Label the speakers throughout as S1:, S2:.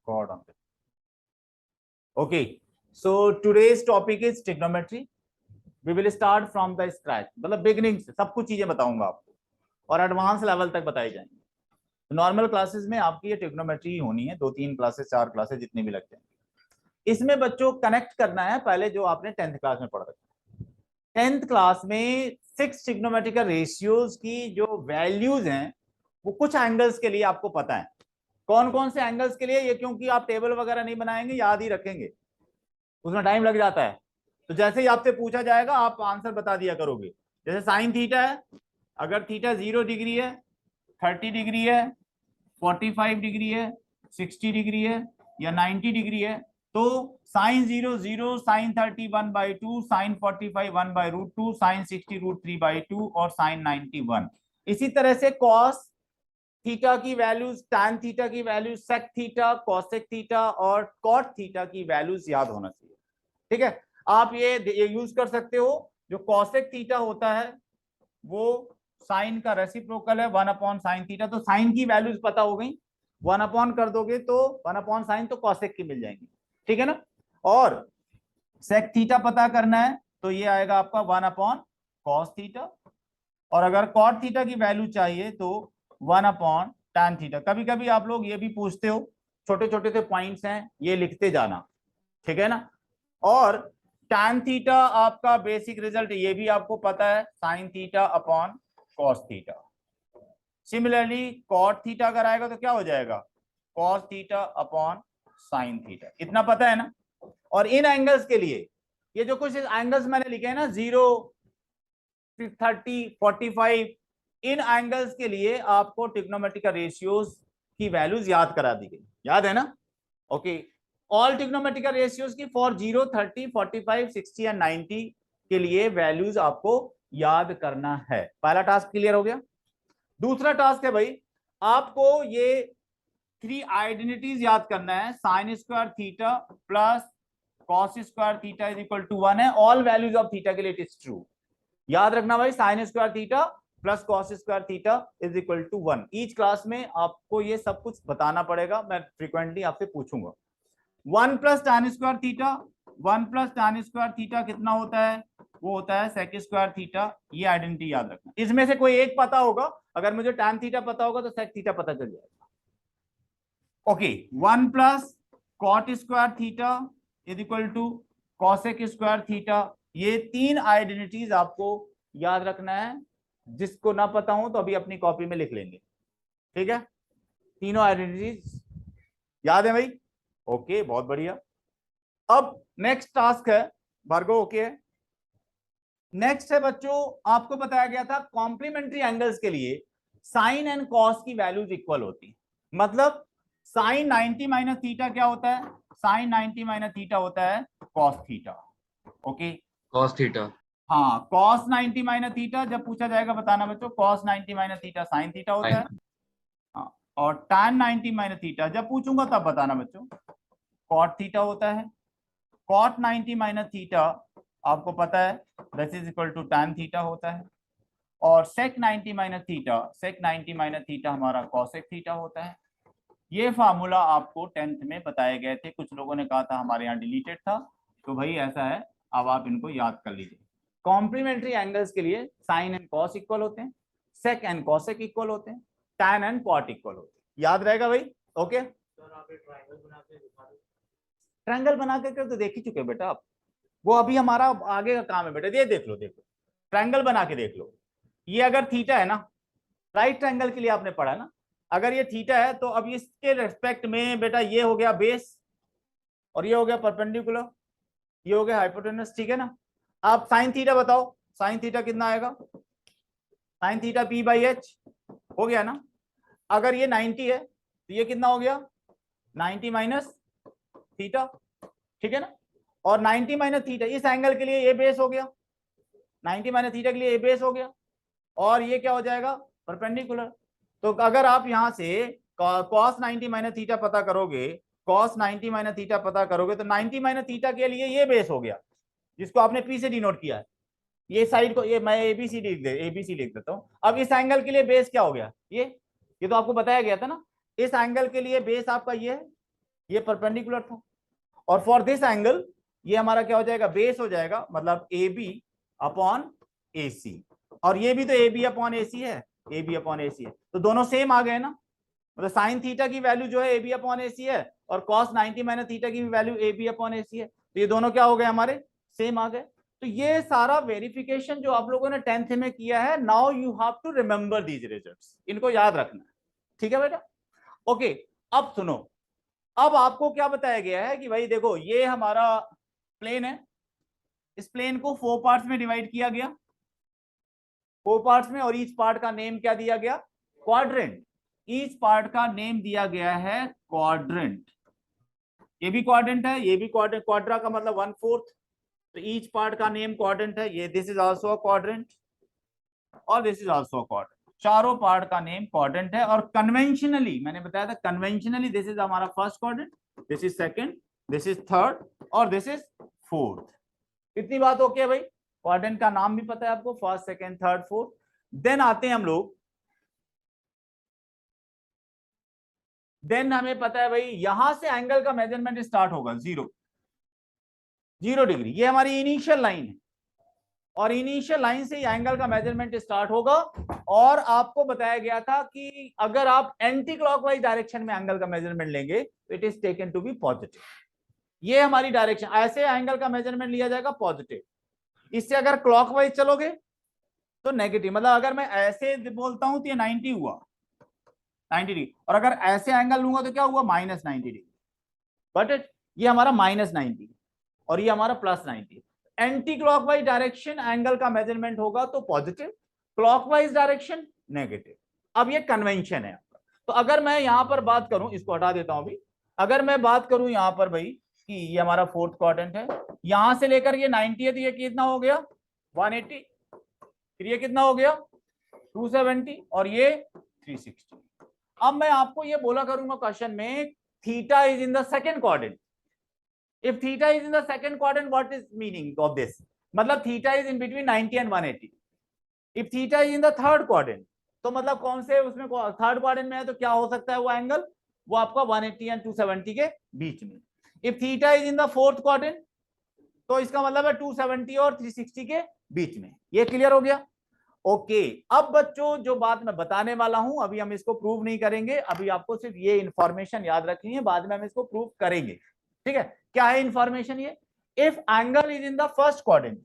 S1: God on it. Okay, so today's topic is trigonometry. We will start from the scratch, मतलब beginning से सब कुछ चीजें बताऊंगा आपको और एडवांस लेवल तक बताई जाएंगी। नॉर्मल क्लासेस में आपकी ये ट्रिग्नोमेट्री ही होनी है, 2-3 क्लासेस 4 क्लासेस जितने भी लगते हैं। इसमें बच्चों कनेक्ट करना है पहले जो आपने 10th क्लास में पढ़ रखा है। 10th क्लास में 6 ट्रिग्नोमेट्रिकल रेशियोज की जो वैल्यूज हैं वो कुछ एंगल्स के लिए आपको पता है। कौन कौन से एंगल्स के लिए, ये क्योंकि आप टेबल वगैरह नहीं बनाएंगे, याद ही रखेंगे, उसमें टाइम लग जाता है। तो जैसे ही आपसे पूछा जाएगा आप आंसर बता दिया करोगे। जैसे साइन थीटा है, अगर थीटा 0 डिग्री है, 30 डिग्री है, 45 डिग्री है, 60 डिग्री है या 90 डिग्री है, तो साइन 0 0, साइन 30 1/2, साइन 45 1/√2, साइन 60 √3/2 और साइन 90 1। इसी तरह से कॉस थीटा की वैल्यूज, टैन थीटा की values, sec theta, cosec theta और कॉट थीटा की वैल्यूज याद होना चाहिए। ठीक है, आप ये यूज कर सकते हो। जो कॉसेक थीटा होता है वो साइन का रेसिप्रोकल है 1 साइन थीटा, तो साइन की वैल्यूज पता हो गई, 1 कर दोगे तो 1 साइन तो कॉसेक की मिल जाएंगी। ठीक है ना। और सेक थीटा पता करना है तो ये आएगा आपका 1/cos थीटा, और अगर कॉट थीटा की वैल्यू चाहिए तो 1/tan थीटा। कभी कभी आप लोग ये भी पूछते हो, छोटे छोटे से पॉइंट्स हैं ये लिखते जाना, ठीक है ना। और tan थीटा आपका बेसिक रिजल्ट ये भी आपको पता है, sine theta upon cos theta. Similarly cot theta अगर आएगा तो क्या हो जाएगा, cos theta upon sine theta. इतना पता है ना। और इन एंगल्स के लिए ये जो कुछ एंगल्स मैंने लिखे हैं ना, 0 30 45, इन एंगल्स के लिए आपको ट्रिग्नोमेट्रिकल रेशियोज की वैल्यूज याद करा दी गई, याद है ना। ओके, ऑल ट्रिग्नोमेट्रिकल रेशियोज की फॉर 0 30 45 60 एंड 90 के लिए वैल्यूज आपको याद करना है। पहला टास्क क्लियर हो गया। दूसरा टास्क है भाई, आपको ये 3 आइडेंटिटीज याद करना है। Sine square theta plus cos square theta is equal to 1 है, ऑल वैल्यूज ऑफ थीटा के लिए इट इज ट्रू। याद रखना भाई, sine square theta plus cos square theta is equal to 1। Each class में आपको ये सब कुछ बताना पड़ेगा, मैं फ्रीक्वेंटली आपसे पूछूंगा। 1 plus tan square theta, 1 plus tan square theta कितना होता है, वो होता है सेक स्क्वायर थीटा। ये आइडेंटिटी याद रखना। इसमें से कोई एक पता होगा, अगर मुझे tan थीटा पता होगा तो सेक थीटा पता चल जाएगा। Okay, 1 plus cot square theta is equal to cosec square theta. ये 3 आइडेंटिटीज आपको याद रखना है। जिसको ना पता हो तो अभी अपनी कॉपी में लिख लेंगे, ठीक है। तीनों आइडेंटिटीज याद है भाई। ओके, बहुत बढ़िया। अब नेक्स्ट टास्क है भार्गव, ओके है। नेक्स्ट है बच्चों, आपको बताया गया था कॉम्प्लीमेंट्री एंगल्स के लिए साइन एंड कॉस की वैल्यूज इक्वल होती है। मतलब साइन 90 माइनस थीटा क्या होता है, साइन 90 माइनस थीटा होता है cos theta. Okay,
S2: cos theta.
S1: हाँ, कॉस 90 माइनस थीटा जब पूछा जाएगा बताना बच्चों, cos 90 minus theta sine theta होता है। हाँ, और tan 90 माइनस थीटा जब पूछूंगा तब बताना बच्चों, कॉट थीटा होता है। कॉट 90 माइनस थीटा आपको पता है that is equal to tan theta होता है। और sec 90 minus theta, sec 90 minus theta हमारा कॉसेक थीटा होता है। ये फार्मूला आपको 10th में बताए गए थे। कुछ लोगों ने कहा था हमारे यहाँ डिलीटेड था, तो भाई ऐसा है, अब आप इनको याद कर लीजिए। कॉम्प्लीमेंट्री एंगल्स के लिए साइन एंड कॉस इक्वल होते हैं, सेक एंड कॉसेक इक्वल होते हैं, टैन एंड कॉट इक्वल होते हैं। याद रहेगा भाई। ओके, ट्रायंगल बना के तो देख ही चुके बेटा आप, वो अभी हमारा आगे का काम है बेटा। ये देख लो, देखो ट्रायंगल बना के देख लो। ये अगर थीटा है ना, राइट ट्रायंगल के लिए आपने पढ़ा ना, अगर ये थीटा है तो अब इसके रेस्पेक्ट में बेटा ये हो गया बेस और ये हो गया परपेंडिकुलर, ये हो गया हाइपोटेनस, ठीक है ना। आप साइन थीटा बताओ, साइन थीटा कितना आएगा, साइन थीटा p/h हो गया ना। अगर ये 90 है तो ये कितना हो गया, 90 माइनस थीटा, ठीक है ना। और 90 माइनस थीटा इस एंगल के लिए ये बेस हो गया, 90 माइनस थीटा के लिए ये बेस हो गया, और ये क्या हो जाएगा, परपेंडिकुलर। तो अगर आप यहां से cos 90 माइनस थीटा पता करोगे, cos 90 माइनस थीटा पता करोगे तो 90 माइनस थीटा के लिए ये बेस हो गया, जिसको आपने p से डिनोट किया है। ये साइड को ये मैं एबीसी लिख देता हूं। अब इस एंगल के लिए बेस क्या हो गया, ये तो आपको बताया गया था ना। इस एंगल के लिए बेस आपका ये है, ये परपेंडिकुलर था। और फॉर दिस एंगल ये हमारा क्या हो जाएगा, बेस हो जाएगा, मतलब ए बी अपॉन ए सी। और ये भी तो ए बी अपॉन ए सी है, ए बी अपॉन ए सी है, तो दोनों सेम आ गए ना। मतलब साइन थीटा की वैल्यू जो है ए बी अपॉन ए सी है, और कॉस 90 माइनस थीटा की वैल्यू ए बी अपॉन ए सी है, तो ये दोनों क्या हो गए हमारे, सेम आ गए। तो ये सारा वेरिफिकेशन जो आप लोगों ने 10th में किया है, now you have to remember these results, इनको याद रखना है, ठीक है बेटा। ओके, अब सुनो, अब आपको क्या बताया गया है कि भाई देखो ये हमारा प्लेन है, इस प्लेन को 4 पार्ट्स में डिवाइड किया गया, 4 पार्ट्स में, और ईच पार्ट का नेम क्या दिया गया, क्वाड्रेंट। ईच पार्ट का नेम दिया गया है क्वाड्रेंट। ये भी क्वाड्रेंट है, ये भी क्वाड्रेंट, क्वाड्रा का मतलब 1/4, तो ईच पार्ट का नेम क्वाड्रेंट है। ये this is also a quadrant और this is also a quadrant, चारों पार्ट का नेम क्वाड्रेंट है। और कन्वेंशनली मैंने बताया था, कन्वेंशनली दिस इज हमारा first quadrant, this is second, this is third और दिस इज फोर्थ। इतनी बात ओके है भाई, क्वाड्रेंट का नाम भी पता है आपको, first second third fourth. Then आते हैं हम लोग, देन हमें पता है भाई यहां से एंगल का मेजरमेंट स्टार्ट होगा 0 डिग्री, ये हमारी इनिशियल लाइन है, और इनिशियल लाइन से एंगल का मेजरमेंट स्टार्ट होगा। और आपको बताया गया था कि अगर आप एंटी क्लॉकवाइज डायरेक्शन में एंगल का मेजरमेंट लेंगे तो it is taken to be positive. ये हमारी डायरेक्शन, ऐसे एंगल का मेजरमेंट लिया जाएगा पॉजिटिव। इससे अगर क्लॉकवाइज चलोगे तो नेगेटिव, मतलब अगर मैं ऐसे बोलता हूं तो ये 90 हुआ, 90 डिग्री, और अगर ऐसे एंगल लूंगा तो क्या हुआ, -90 डिग्री। बट ये हमारा -90 और ये हमारा +90। एंटी क्लॉकवाइज डायरेक्शन एंगल का मेजरमेंट होगा तो पॉजिटिव, क्लॉकवाइज डायरेक्शन नेगेटिव। अब ये कन्वेंशन है आपका। तो अगर मैं यहां पर बात करूं, इसको हटा देता हूं अभी, अगर मैं बात करूं यहां पर भाई कि ये हमारा फोर्थ क्वाड्रेंट है, यहां से लेकर ये 90 है, तो ये कितना हो गया 180, फिर ये कितना हो गया 270 और ये 360। अब मैं आपको ये बोला करूंगा क्वेश्चन में, theta is in the second quadrant. If theta is in the second quadrant, what is meaning of this? मतलब theta is in between 90 and 180. If theta is in the third quadrant, तो मतलब कौन से उसमें third quadrant में है, तो क्या हो सकता है वो एंगल, वो आपका 180 एंड 270 के बीच में। If theta is in the fourth quadrant, तो इसका मतलब है 270 और 360 के बीच में। ये क्लियर हो गया? ओके, अब बच्चों जो बात मैं बताने वाला हूं, अभी हम इसको प्रूव नहीं करेंगे, अभी आपको सिर्फ ये इंफॉर्मेशन याद रखनी है, बाद में हम इसको प्रूव करेंगे। ठीक है, क्या है इंफॉर्मेशन ये, if angle is in the first quadrant,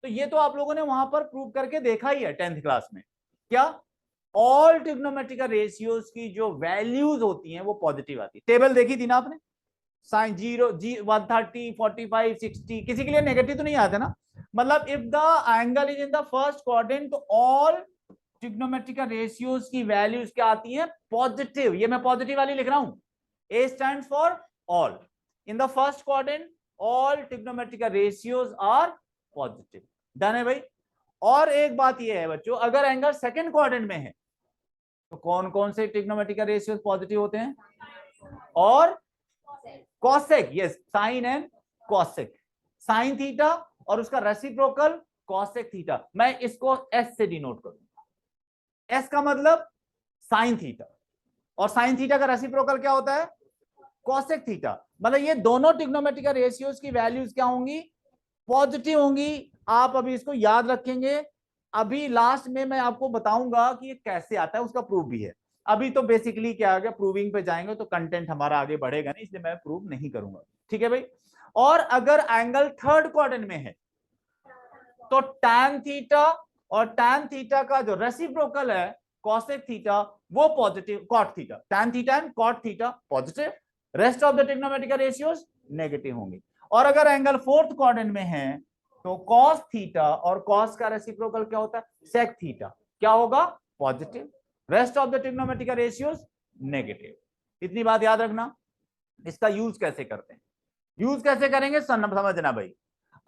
S1: तो ये तो आप लोगों ने वहां पर प्रूव करके देखा ही है 10th क्लास में, क्या ऑल ट्रिग्नोमेट्रिकल रेशियोज की जो वैल्यूज होती हैं वो पॉजिटिव आती है। टेबल देखी थी ना आपने, साइन 0 जी 130 45 60, किसी के लिए नेगेटिव तो नहीं आते ना। मतलब if the angle is in the first quadrant तो ऑल ट्रिग्नोमेट्रिकल रेशियोज की वैल्यूज क्या आती है, पॉजिटिव। ये मैं पॉजिटिव वाली लिख रहा हूं, A stands for all. In the first quadrant all trigonometrical ratios are positive. Done है भाई। और एक बात ये है बच्चों, अगर एंगल सेकंड क्वाड्रेंट में है तो कौन कौन से ट्रिग्नोमेट्रिकल रेशियोज पॉजिटिव होते हैं, और cosec, yes, sine and cosec, sine theta और उसका रेसिप्रोकल कॉसेक थीटा। मैं इसको एस से डिनोट करूंगा, एस का मतलब साइन थीटा, और साइन थीटा का रेसिप्रोकल क्या होता है, कॉसेक थीटा। मतलब ये दोनों ट्रिग्नोमेट्रिकल रेशियोज की वैल्यूज क्या होंगी, पॉजिटिव होंगी। आप अभी इसको याद रखेंगे, अभी लास्ट में मैं आपको बताऊंगा कि ये कैसे आता है, उसका प्रूफ भी है। अभी तो बेसिकली क्या आ गया, प्रूविंग पे जाएंगे तो कंटेंट हमारा आगे बढ़ेगा नहीं, इसलिए मैं प्रूव नहीं करूंगा। ठीक है भाई। और अगर एंगल थर्ड क्वाड्रेंट में है तो tan थीटा और tan थीटा का जो रेसिप्रोकल है cosec थीटा वो positive, cot theta, tan theta and cot theta positive, rest of the trigonometrical ratios negative होंगे। और अगर एंगल फोर्थ क्वाड्रेंट में है तो cos थीटा और cos का रेसिप्रोकल क्या होता है, sec थीटा, क्या होगा, positive, rest of the trigonometrical ratios negative. इतनी बात याद रखना। इसका यूज कैसे करते हैं, यूज कैसे करेंगे समझना भाई।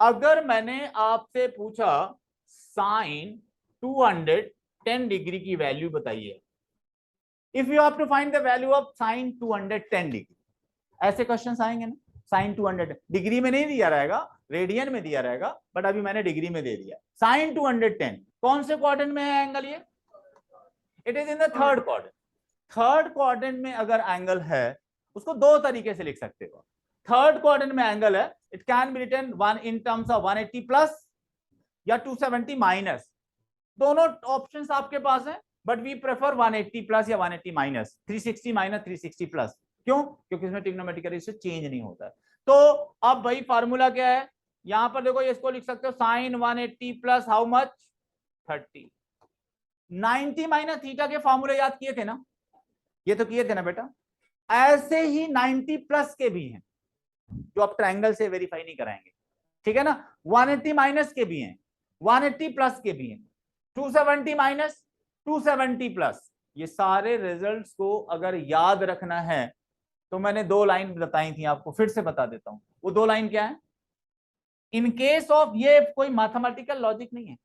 S1: अगर मैंने आपसे पूछा साइन 210 डिग्री की वैल्यू बताइए, if you have to find the value of sine 210 degree, ऐसे क्वेश्चंस आएंगे ना, साइन 200 डिग्री में नहीं दिया रहेगा, रेडियन में दिया रहेगा, बट अभी मैंने डिग्री में दे दिया। साइन 210 कौन से क्वाड्रेंट में है एंगल, ये it is in the third quadrant. Third quadrant में अगर एंगल है उसको दो तरीके से लिख सकते हो। थर्ड क्वाड्रेंट में एंगल है, it can be written one in terms of 180 plus या 270 माइनस, दोनों ऑप्शंस आपके पास है, बट वी प्रेफर 180 प्लस या 180 माइनस, 360 माइनस 360 प्लस। क्यों? क्योंकि इसमें ट्रिग्नोमेट्रिक रेशियो चेंज नहीं होता है। तो अब भाई फार्मूला क्या है, यहां पर देखो, इसको लिख सकते हो sine 180 plus how much 30। 90 minus theta के फार्मूले याद किए थे ना, ये तो किए थे ना बेटा। ऐसे ही 90 प्लस के भी हैं जो आप ट्रायंगल से वेरीफाई नहीं कराएंगे, ठीक है ना। 180 माइनस के भी हैं, 180 प्लस के भी हैं, 270 माइनस 270 प्लस। ये सारे रिजल्ट्स को अगर याद रखना है तो मैंने दो लाइन बताई थी आपको, फिर से बता देता हूं। वो दो लाइन क्या है? इन केस ऑफ, ये कोई मैथमेटिकल लॉजिक नहीं है,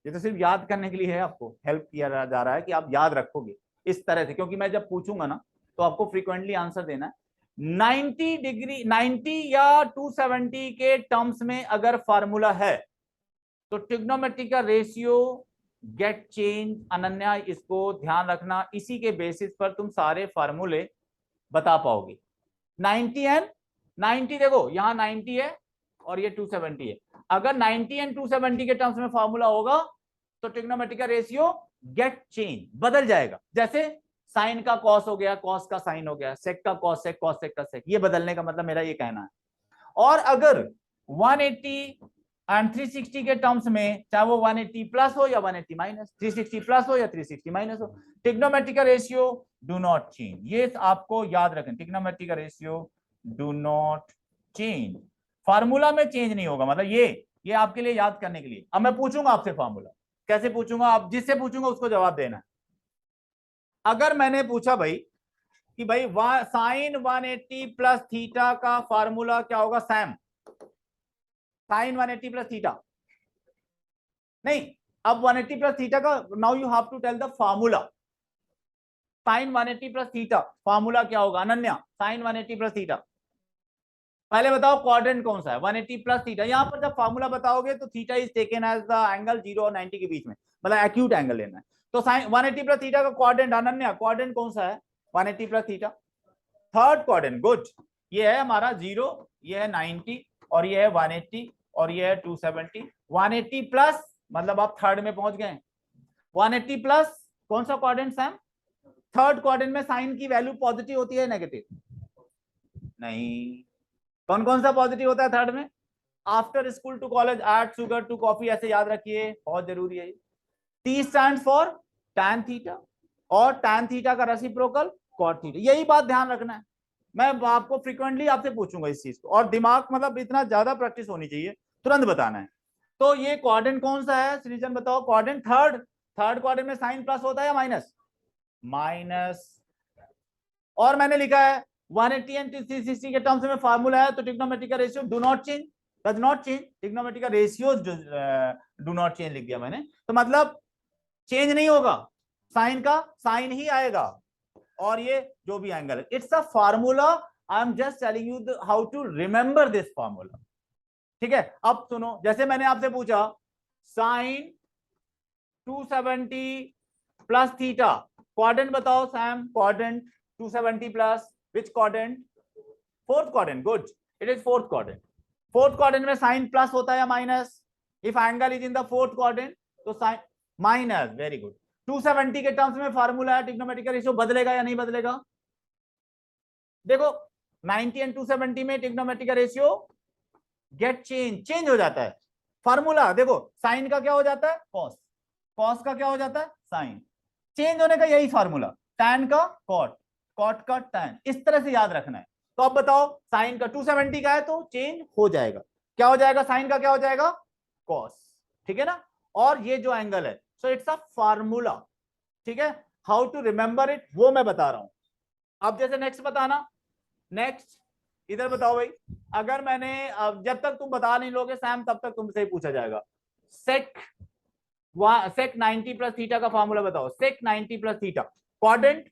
S1: ये तो सिर्फ याद करने के लिए है, आपको हेल्प किया जा रहा है कि आप याद रखोगे इस तरह से, क्योंकि मैं जब पूछूंगा ना तो आपको फ्रीक्वेंटली आंसर देना है। 90 डिग्री, 90 या 270 के टर्म्स में अगर फार्मूला है तो ट्रिग्नोमेट्री का रेशियो गेट चेंज। अनन्या, इसको ध्यान रखना, इसी के बेसिस पर तुम सारे फार्मूले बता पाओगे। 90 एंड 90, देखो यहां 90 है और ये 270 है। अगर 90 एंड 270 के टर्म्स में फार्मूला होगा तो ट्रिग्नोमेट्री का रेशियो गेट चेंज, बदल जाएगा। जैसे साइन का कॉस हो गया, कॉस का साइन हो गया, सेक का कॉस सेक, कॉस सेक का सेक, ये बदलने का मतलब मेरा ये कहना है। और अगर 180 एंड 360 के टर्म्स में, चाहे वो 180 प्लस हो या 180 माइनस, 360 प्लस हो या 360 माइनस हो, ट्रिग्नोमेट्री का रेशियो डू नॉट चेंज। ये आपको याद रखें, ट्रिग्नोमेट्री का ratio do not change, formula में चेंज नहीं होगा। मतलब ये आपके लिए याद करने के लिए। अब मैं पूछूंगा आपसे फार्मूला, कैसे पूछूंगा, आप जिससे पूछूंगा उसको जवाब देना। अगर मैंने पूछा भाई कि भाई साइन 180 प्लस थीटा का फार्मूला क्या होगा सैम, साइन 180 प्लस थीटा नहीं, अब 180 प्लस थीटा का, now you have to tell the formula. Sine 180 plus theta formula क्या होगा अनन्या? साइन 180 प्लस थीटा, पहले बताओ क्वाड्रेंट कौन सा है? 180 प्लस थीटा। यहां पर जब फार्मूला बताओगे तो theta is taken as the angle 0 और 90 के बीच में, मतलब एक्यूट एंगल लेना है। तो साइन 180 प्लस थीटा का क्वाड्रेंट अनन्या, क्वाड्रेंट कौन सा है 180 plus theta? Third quadrant, good. ये है हमारा 0, ये है 90 और ये है 180 और ये है 270। 180 प्लस मतलब आप थर्ड में पहुंच गए। 180 प्लस कौन सा क्वाड्रेंट सैम? थर्ड क्वाड्रेंट में साइन की वैल्यू पॉजिटिव होती है नेगेटिव? नहीं। कौन कौन सा पॉजिटिव होता है थर्ड में? After school to college, add sugar to coffee, ऐसे याद रखिए, बहुत जरूरी है। T stand for tan theta और टैन थीटा का रेसिप्रोकल कॉट थीटा, यही बात ध्यान रखना है। मैं आपको फ्रीक्वेंटली आपसे पूछूंगा इस चीज को, और दिमाग मतलब इतना ज्यादा प्रैक्टिस होनी चाहिए, तुरंत बताना है। तो ये क्वाड्रेंट कौन सा है सृजन बताओ? Quadrant third. थर्ड क्वाड्रेंट में साइन प्लस होता है या माइनस? माइनस। और मैंने लिखा है 180 एंड 360 के टर्म्स में फार्मूला है, तो ट्रिग्नोमेट्री का ratio do not change, does not change. Trigonometry का रेशियो डू नॉट चेंज लिख दिया मैंने, तो मतलब चेंज नहीं होगा, साइन का साइन ही आएगा, और ये जो भी एंगल है, it's a formula. I am just telling you how to remember this formula, ठीक है। अब सुनो, जैसे मैंने आपसे पूछा साइन 270 प्लस थीटा, क्वाड्रेंट बताओ Sam, quadrant 270 plus which quadrant? Fourth quadrant, good, it is fourth quadrant. Fourth quadrant में साइन प्लस होता है या minus? If angle is in the fourth quadrant तो साइन माइनस, वेरी गुड। 270 के terms में formula है, trigonometry का ratio बदलेगा या नहीं बदलेगा? देखो 90 एंड 270 में ट्रिग्नोमेट्री का रेशियो गेट चेंज हो जाता है। फार्मूला देखो, साइन का क्या हो जाता है कॉस, कॉस का क्या हो जाता है साइन, चेंज होने का यही फार्मूला। टैन का कॉट, कॉट का टैन, इस तरह से याद रखना है। तो अब बताओ साइन का 270 का है तो चेंज हो जाएगा, क्या हो जाएगा? साइन का क्या हो जाएगा? कॉस, ठीक है ना। और ये जो एंगल है, सो इट्स अ फार्मूला, ठीक है। हाउ टू रिमेंबर इट वो मैं बता रहा हूं। अब जैसे नेक्स्ट बताना, नेक्स्ट इधर बताओ भाई। अगर मैंने, जब तक तुम बता नहीं लोगे सैम तब तक तुमसे ही पूछा जाएगा। सेक 90 प्लस थीटा का फॉर्मूला बताओ। सेक 90 plus theta, quadrant,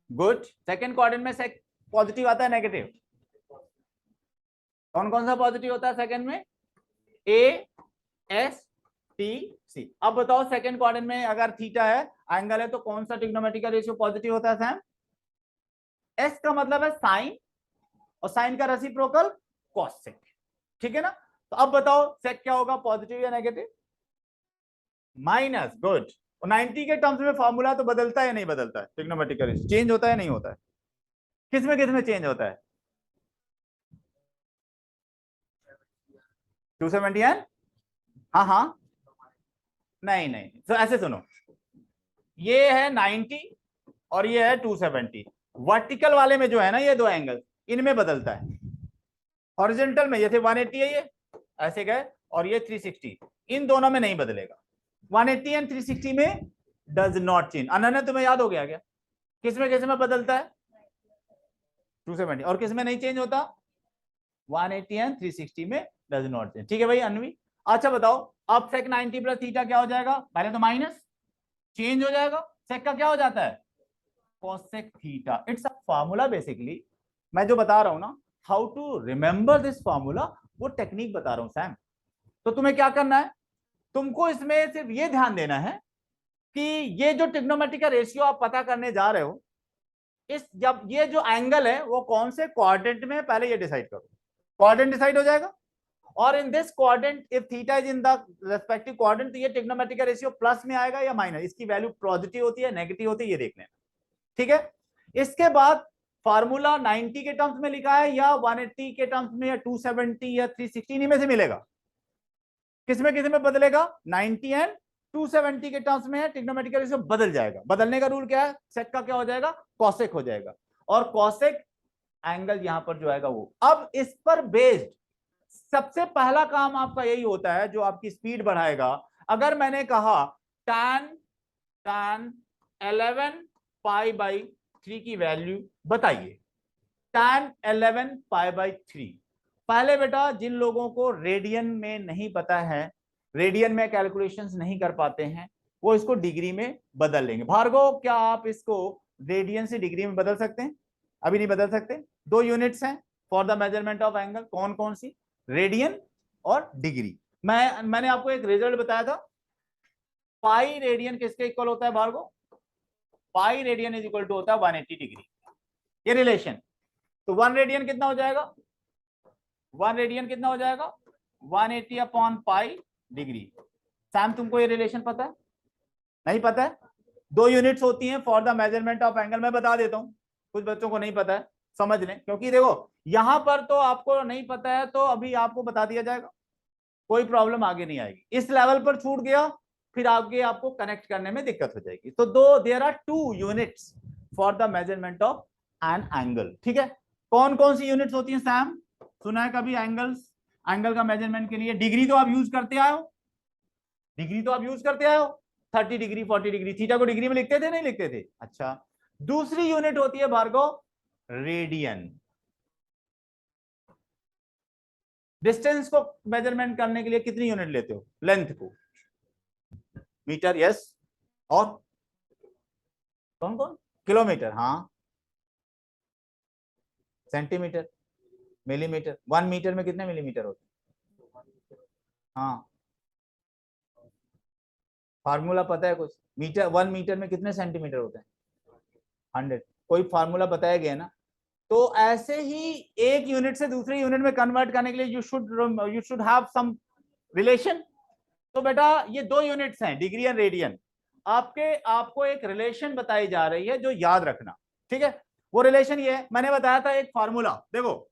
S1: good. Second quadrant में सेक पॉजिटिव आता है नेगेटिव? कौन कौन सा पॉजिटिव होता है सेकंड में? A S T C. अब बताओ सेकंड क्वाड्रेंट में अगर थीटा है, एंगल है, तो कौन सा ट्रिग्नोमेट्री का रेशियो पॉजिटिव होता है सैम? एस का मतलब है साइन, और साइन का रेसिप्रोकल कॉसेक, ठीक है ना। तो अब बताओ सेक क्या होगा, पॉजिटिव या नेगेटिव? Minus, good. 90 के टर्म्स में फॉर्मूला तो बदलता है नहीं बदलता है, ट्रिग्नोमेट्रिकल चेंज होता है नहीं होता है? किसमें चेंज होता है? 270 एंड, हाँ हाँ, नहीं नहीं, तो ऐसे सुनो, ये है 90 और ये है 270। वर्टिकल वाले में जो है ना ये दो एंगल, इनमें बदलता है। हॉरिजॉन्टल में जैसे 180 है, ये ऐसे गए, और ये 360, इन दोनों में नहीं बदलेगा। 180 एंड 360 में डज नॉट चेंज। अनन्य तुम्हें याद हो गया क्या? किसमें बदलता है? 270, और किसमें नहीं चेंज होता? 180 एंड 360 में डज नॉट चेंज। ठीक है भाई अनवी। अच्छा बताओ, अब सेक 90 प्लस थीटा क्या हो जाएगा? पहले तो माइनस, चेंज हो जाएगा, सेक का क्या हो जाता है? Cosec theta. It's a formula basically. मैं जो बता रहा हूं ना, how to remember this formula, वो टेक्निक बता रहा हूं सैम। तो तुम्हें क्या करना है, तुमको इसमें सिर्फ ये ध्यान देना है कि ये जो ट्रिग्नोमेट्री का रेशियो आप पता करने जा रहे हो, इस जब ये जो एंगल है वो कौन से क्वाड्रेंट में है, पहले ये डिसाइड करो। क्वाड्रेंट डिसाइड हो जाएगा, और in this quadrant if theta is in the respective quadrant, तो ये ट्रिग्नोमेट्री का रेशियो प्लस में आएगा या माइनस, इसकी वैल्यू पॉजिटिव होती है नेगेटिव होती है, ये देख लेना। ठीक है, इसके बाद फार्मूला 90 के टर्म्स में लिखा है या 180 के टर्म्स में या 270 या 360 में से मिलेगा? किसमें बदलेगा? 90 एंड 270 के टर्म्स में है, ट्रिग्नोमेट्रिक रेशियो बदल जाएगा। बदलने का रूल क्या है? सेक का क्या हो जाएगा? कॉसेक हो जाएगा, और कॉसेक एंगल यहां पर जो आएगा वो। अब इस पर बेस्ड सबसे पहला काम आपका यही होता है जो आपकी स्पीड बढ़ाएगा। अगर मैंने कहा tan tan 11 पाई बाई 3 की वैल्यू बताइए, tan 11 पाई बाई 3। पहले बेटा जिन लोगों को रेडियन में नहीं पता है, रेडियन में कैलकुलेशंस नहीं कर पाते हैं, वो इसको डिग्री में बदल लेंगे। भार्गव क्या आप इसको रेडियन से डिग्री में बदल सकते हैं? अभी नहीं बदल सकते। दो यूनिट्स हैं for the measurement of angle, कौन कौन सी? रेडियन और डिग्री। मैंने आपको एक रिजल्ट बताया था, पाई रेडियन किसके इक्वल होता है Bhargav? Pi radian is equal to होता है 180 डिग्री, ये रिलेशन। तो 1 रेडियन कितना हो जाएगा? 1 रेडियन कितना हो जाएगा? 180 अपॉन पाई डिग्री। सैम तुमको ये रिलेशन पता है? नहीं पता है? दो यूनिट्स होती हैं for the measurement of angle. मैं बता देता हूं, कुछ बच्चों को नहीं पता है, समझ लें, क्योंकि देखो यहां पर तो आपको नहीं पता है, तो अभी आपको बता दिया जाएगा, कोई प्रॉब्लम आगे नहीं आएगी। इस लेवल पर छूट गया, फिर आगे आपको कनेक्ट करने में दिक्कत हो जाएगी। तो दो there are 2 units for the measurement of an angle. ठीक है, कौन कौन सी यूनिट्स होती हैं सैम? सुना है कभी एंगल्स, एंगल का मेजरमेंट के लिए? डिग्री तो आप यूज करते आए हो, डिग्री तो आप यूज करते आए हो, 30 डिग्री 40 डिग्री, थीटा को डिग्री में लिखते थे नहीं लिखते थे? अच्छा, दूसरी यूनिट होती है भार्गव रेडियन। डिस्टेंस को मेजरमेंट करने के लिए कितनी यूनिट लेते हो? लेंथ को, मीटर, यस, और कौन कौन? किलोमीटर, हाँ, सेंटीमीटर, मिलीमीटर। 1 मीटर में कितने मिलीमीटर होते हैं? हाँ, फार्मूला पता है कुछ? मीटर, 1 मीटर में कितने सेंटीमीटर होते हैं? 100। कोई फार्मूला बताया गया ना? तो ऐसे ही एक यूनिट से दूसरे यूनिट में कन्वर्ट करने के लिए you should have some relation. तो बेटा ये दो यूनिट्स हैं, डिग्री एंड रेडियन। आपको एक रिलेशन बताई जा रही है जो याद रखना। ठीक है, वो रिलेशन ये है, मैंने बताया था एक फार्मूला, देखो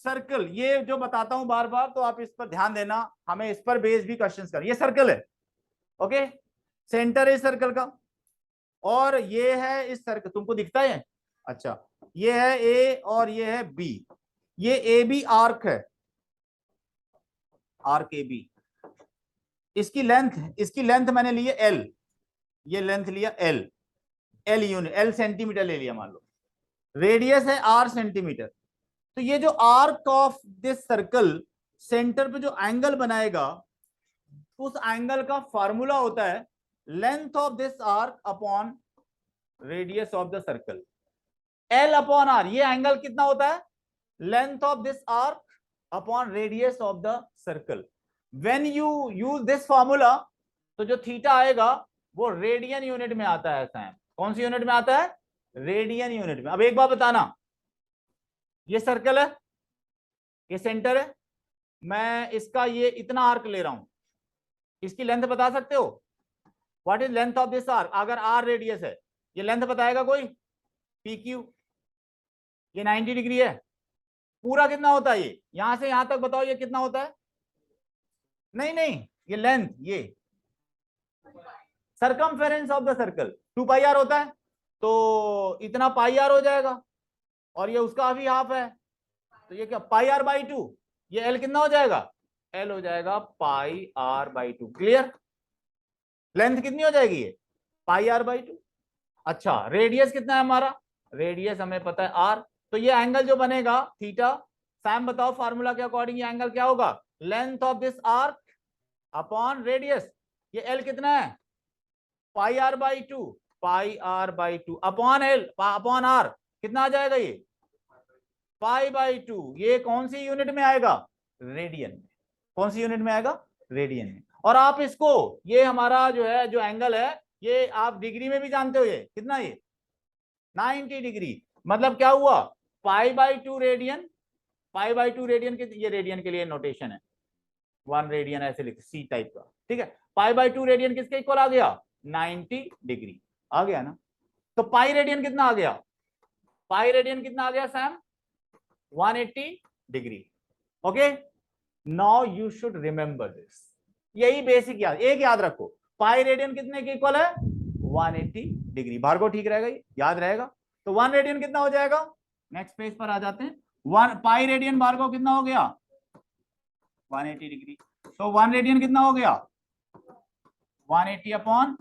S1: सर्कल, ये जो बताता हूं बार बार, तो आप इस पर ध्यान देना, हमें इस पर बेस भी क्वेश्चंस कर। ये सर्कल है, ओके, सेंटर है सर्कल का, और ये है इस सर्कल, तुमको दिखता है? अच्छा, ये है ए और ये है बी, ये ए बी आर्क है, आर्क ए बी। इसकी लेंथ मैंने ली है एल, ये लेंथ लिया L, L unit, L centimetre ले लिया मान लो, रेडियस है आर सेंटीमीटर। तो ये जो arc of this circle centre पे जो एंगल बनाएगा, उस एंगल का फार्मूला होता है length of this arc upon radius of the circle, L upon R. ये एंगल कितना होता है? Length of this arc upon radius of the circle. When you use this formula, तो जो थीटा आएगा वो रेडियन यूनिट में आता है। कौन सी यूनिट में आता है? रेडियन यूनिट में। अब एक बात बताना, ये सर्कल है, ये सेंटर है, मैं इसका ये इतना आर्क ले रहा हूं, इसकी लेंथ बता सकते हो? What is length of this arc? अगर आर रेडियस है, ये लेंथ बताएगा कोई? पी क्यू, ये 90 डिग्री है, पूरा कितना होता है ये, यहां से यहां तक बताओ ये कितना होता है? नहीं नहीं, ये लेंथ, ये circumference of the circle 2 pi R होता है, तो इतना पाई आर हो जाएगा, और ये उसका भी हाफ है, तो ये क्या पाई आर बाई 2, ये एल कितना हो जाएगा? एल हो जाएगा पाई आर बाई 2। क्लियर? लेंथ कितनी हो जाएगी ये? पाई आर बाई 2। अच्छा, रेडियस कितना है हमारा? रेडियस हमें पता है आर, तो ये एंगल जो बनेगा थीटा, सैम बताओ फार्मूला के अकॉर्डिंग ये एंगल क्या होगा? Length of this arc upon radius. ये एल कितना है? Pi r by 2, pi r by 2 upon l upon r, कितना आ जाएगा ये? Pi by 2। ये कौन सी यूनिट में आएगा? रेडियन में। कौन सी यूनिट में आएगा? रेडियन में। और आप इसको, ये हमारा जो है जो एंगल है, ये आप डिग्री में भी जानते हो, ये कितना, ये 90 डिग्री। मतलब क्या हुआ? पाई by 2 radian, pi by 2 radian के, ये रेडियन के लिए नोटेशन है, 1 रेडियन ऐसे लिखते, सी टाइप का, ठीक है। पाई बाई 2 रेडियन किसके इक्वल आ गया? 90 डिग्री आ गया ना। तो पाई रेडियन कितना आ गया? पाई रेडियन कितना आ गया Sam? 180 degree. Okay, now you should remember this, यही बेसिक याद, एक याद रखो, पाई रेडियन कितने के इक्वल है? 180 डिग्री। भार्गव ठीक रहेगा, ये याद रहेगा। तो 1 रेडियन कितना हो जाएगा? नेक्स्ट पेज पर आ जाते हैं। 1 पाई रेडियन भार्गव कितना हो गया? 180 डिग्री। तो 1 रेडियन कितना हो गया? 180 अपॉन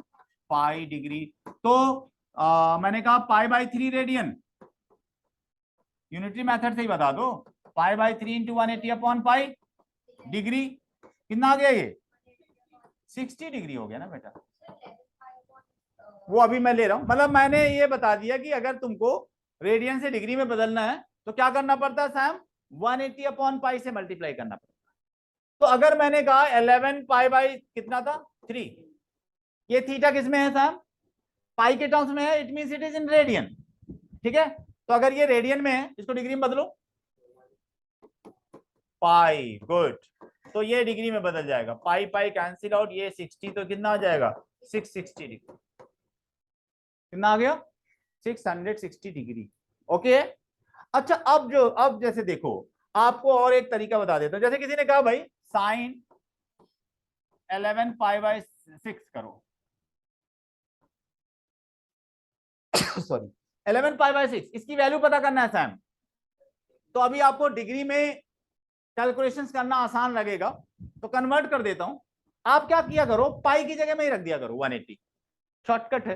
S1: पाई डिग्री। तो मैंने कहा पाई बाई 3 रेडियन, यूनिटरी मेथड से ही बता दो, पाई by 3 into 180 upon pi degree, कितना आ गया ये? 60 डिग्री हो गया ना बेटा। वो अभी मैं ले रहा हूं, मतलब मैंने ये बता दिया कि अगर तुमको रेडियन से डिग्री में बदलना है तो क्या करना पड़ता है सैम? 180 अपॉन पाई से मल्टीप्लाई करना पड़ता है। तो अगर मैंने कहा 11 पाई बाई कितना था? 3, ये थीटा किस में है सैम? पाई के टर्म्स में है, it means it is in radian, ठीक है। तो अगर ये रेडियन में है, इसको डिग्री में बदलो, पाई, गुड। तो ये डिग्री में बदल जाएगा, पाई पाई कैंसिल आउट, ये 60, तो कितना आ जाएगा? 660 डिग्री। कितना आ गया? 660 डिग्री। ओके। अच्छा, अब जैसे देखो, आपको और एक तरीका बता देता हूं। जैसे किसी ने कहा भाई साइन 11 पाई बाई 6 करो, सॉरी 11 पाई बाई 6, इसकी वैल्यू पता करना है सैम। तो अभी आपको डिग्री में कैलकुलेशंस करना आसान लगेगा, तो कन्वर्ट कर देता हूं। आप क्या किया करो, पाई की जगह में ही रख दिया करो 180, शॉर्टकट है।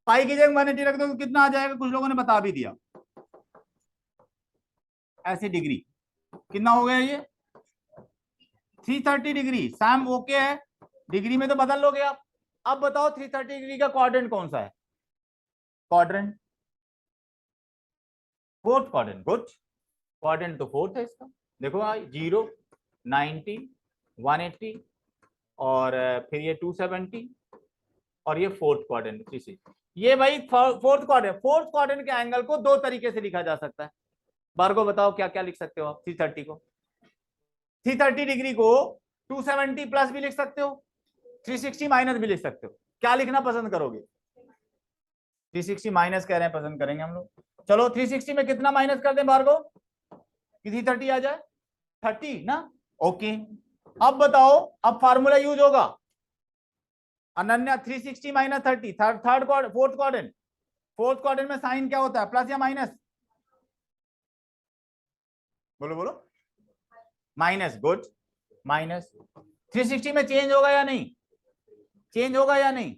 S1: पाई की जगह 180 रख दो तो कितना आ जाएगा? कुछ लोगों ने बता भी दिया, ऐसे डिग्री कितना हो गया ये? 330 डिग्री। सैम ओके है, डिग्री में तो बदल लोगे आप। अब बताओ 330 डिग्री का क्वाड्रेंट कौन सा है? Quadrant fourth quadrant, good. Quadrant तो फोर्थ है इसका, देखो भाई 0, 90, 180 और फिर ये 270 और ये फोर्थ क्वाड्रेंट 360। ये भाई फोर्थ क्वाड्रेंट के एंगल को दो तरीके से लिखा जा सकता है। भार्गव बताओ क्या क्या लिख सकते हो आप? 330 को, 330 डिग्री को 270 प्लस भी लिख सकते हो, 360 माइनस भी लिख सकते हो। क्या लिखना पसंद करोगे? 360 माइनस कह रहे हैं, पसंद करेंगे हम लोग। चलो 360 में कितना माइनस कर दें भार्गव कि 330 आ जाए? 30 ना। ओके, अब बताओ, अब फार्मूला यूज होगा अनन्या, 360 माइनस 30, फोर्थ क्वाड्रेंट में साइन क्या होता है? प्लस या माइनस? बोलो बोलो। Minus, good, minus. 360 में चेंज होगा या नहीं? चेंज होगा या नहीं?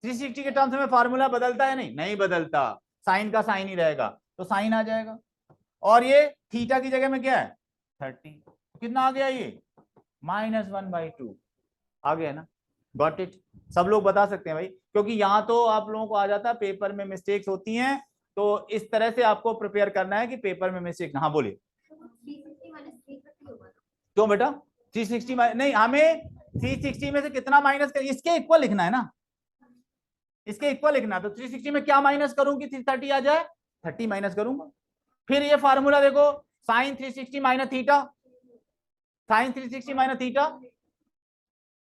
S1: 360 के टर्म्स में फार्मूला बदलता है? नहीं, नहीं बदलता, साइन का साइन ही रहेगा, तो साइन आ जाएगा। और ये थीटा की जगह में क्या है? 30, कितना आ गया ये? -1/2 आ गया ना। Got it? सब लोग बता सकते हैं भाई, क्योंकि यहाँ तो आप लोगों को आ जाता है, पेपर में मिस्टेक्स होती हैं, तो इस तरह से आपको प्रिपेयर करना है कि पेपर में मिस्टेक। हाँ बोलिए। क्यों बेटा? 360 नहीं, हमें 360 में से कितना माइनस कर, इसके इक्वल लिखना है ना, इसके इक्वल लिखना, तो 360 में क्या माइनस करूं कि 330 आ जाए, 30 माइनस करूंगा। फिर ये फार्मूला देखो, sine 360 minus theta, sine 360 minus theta.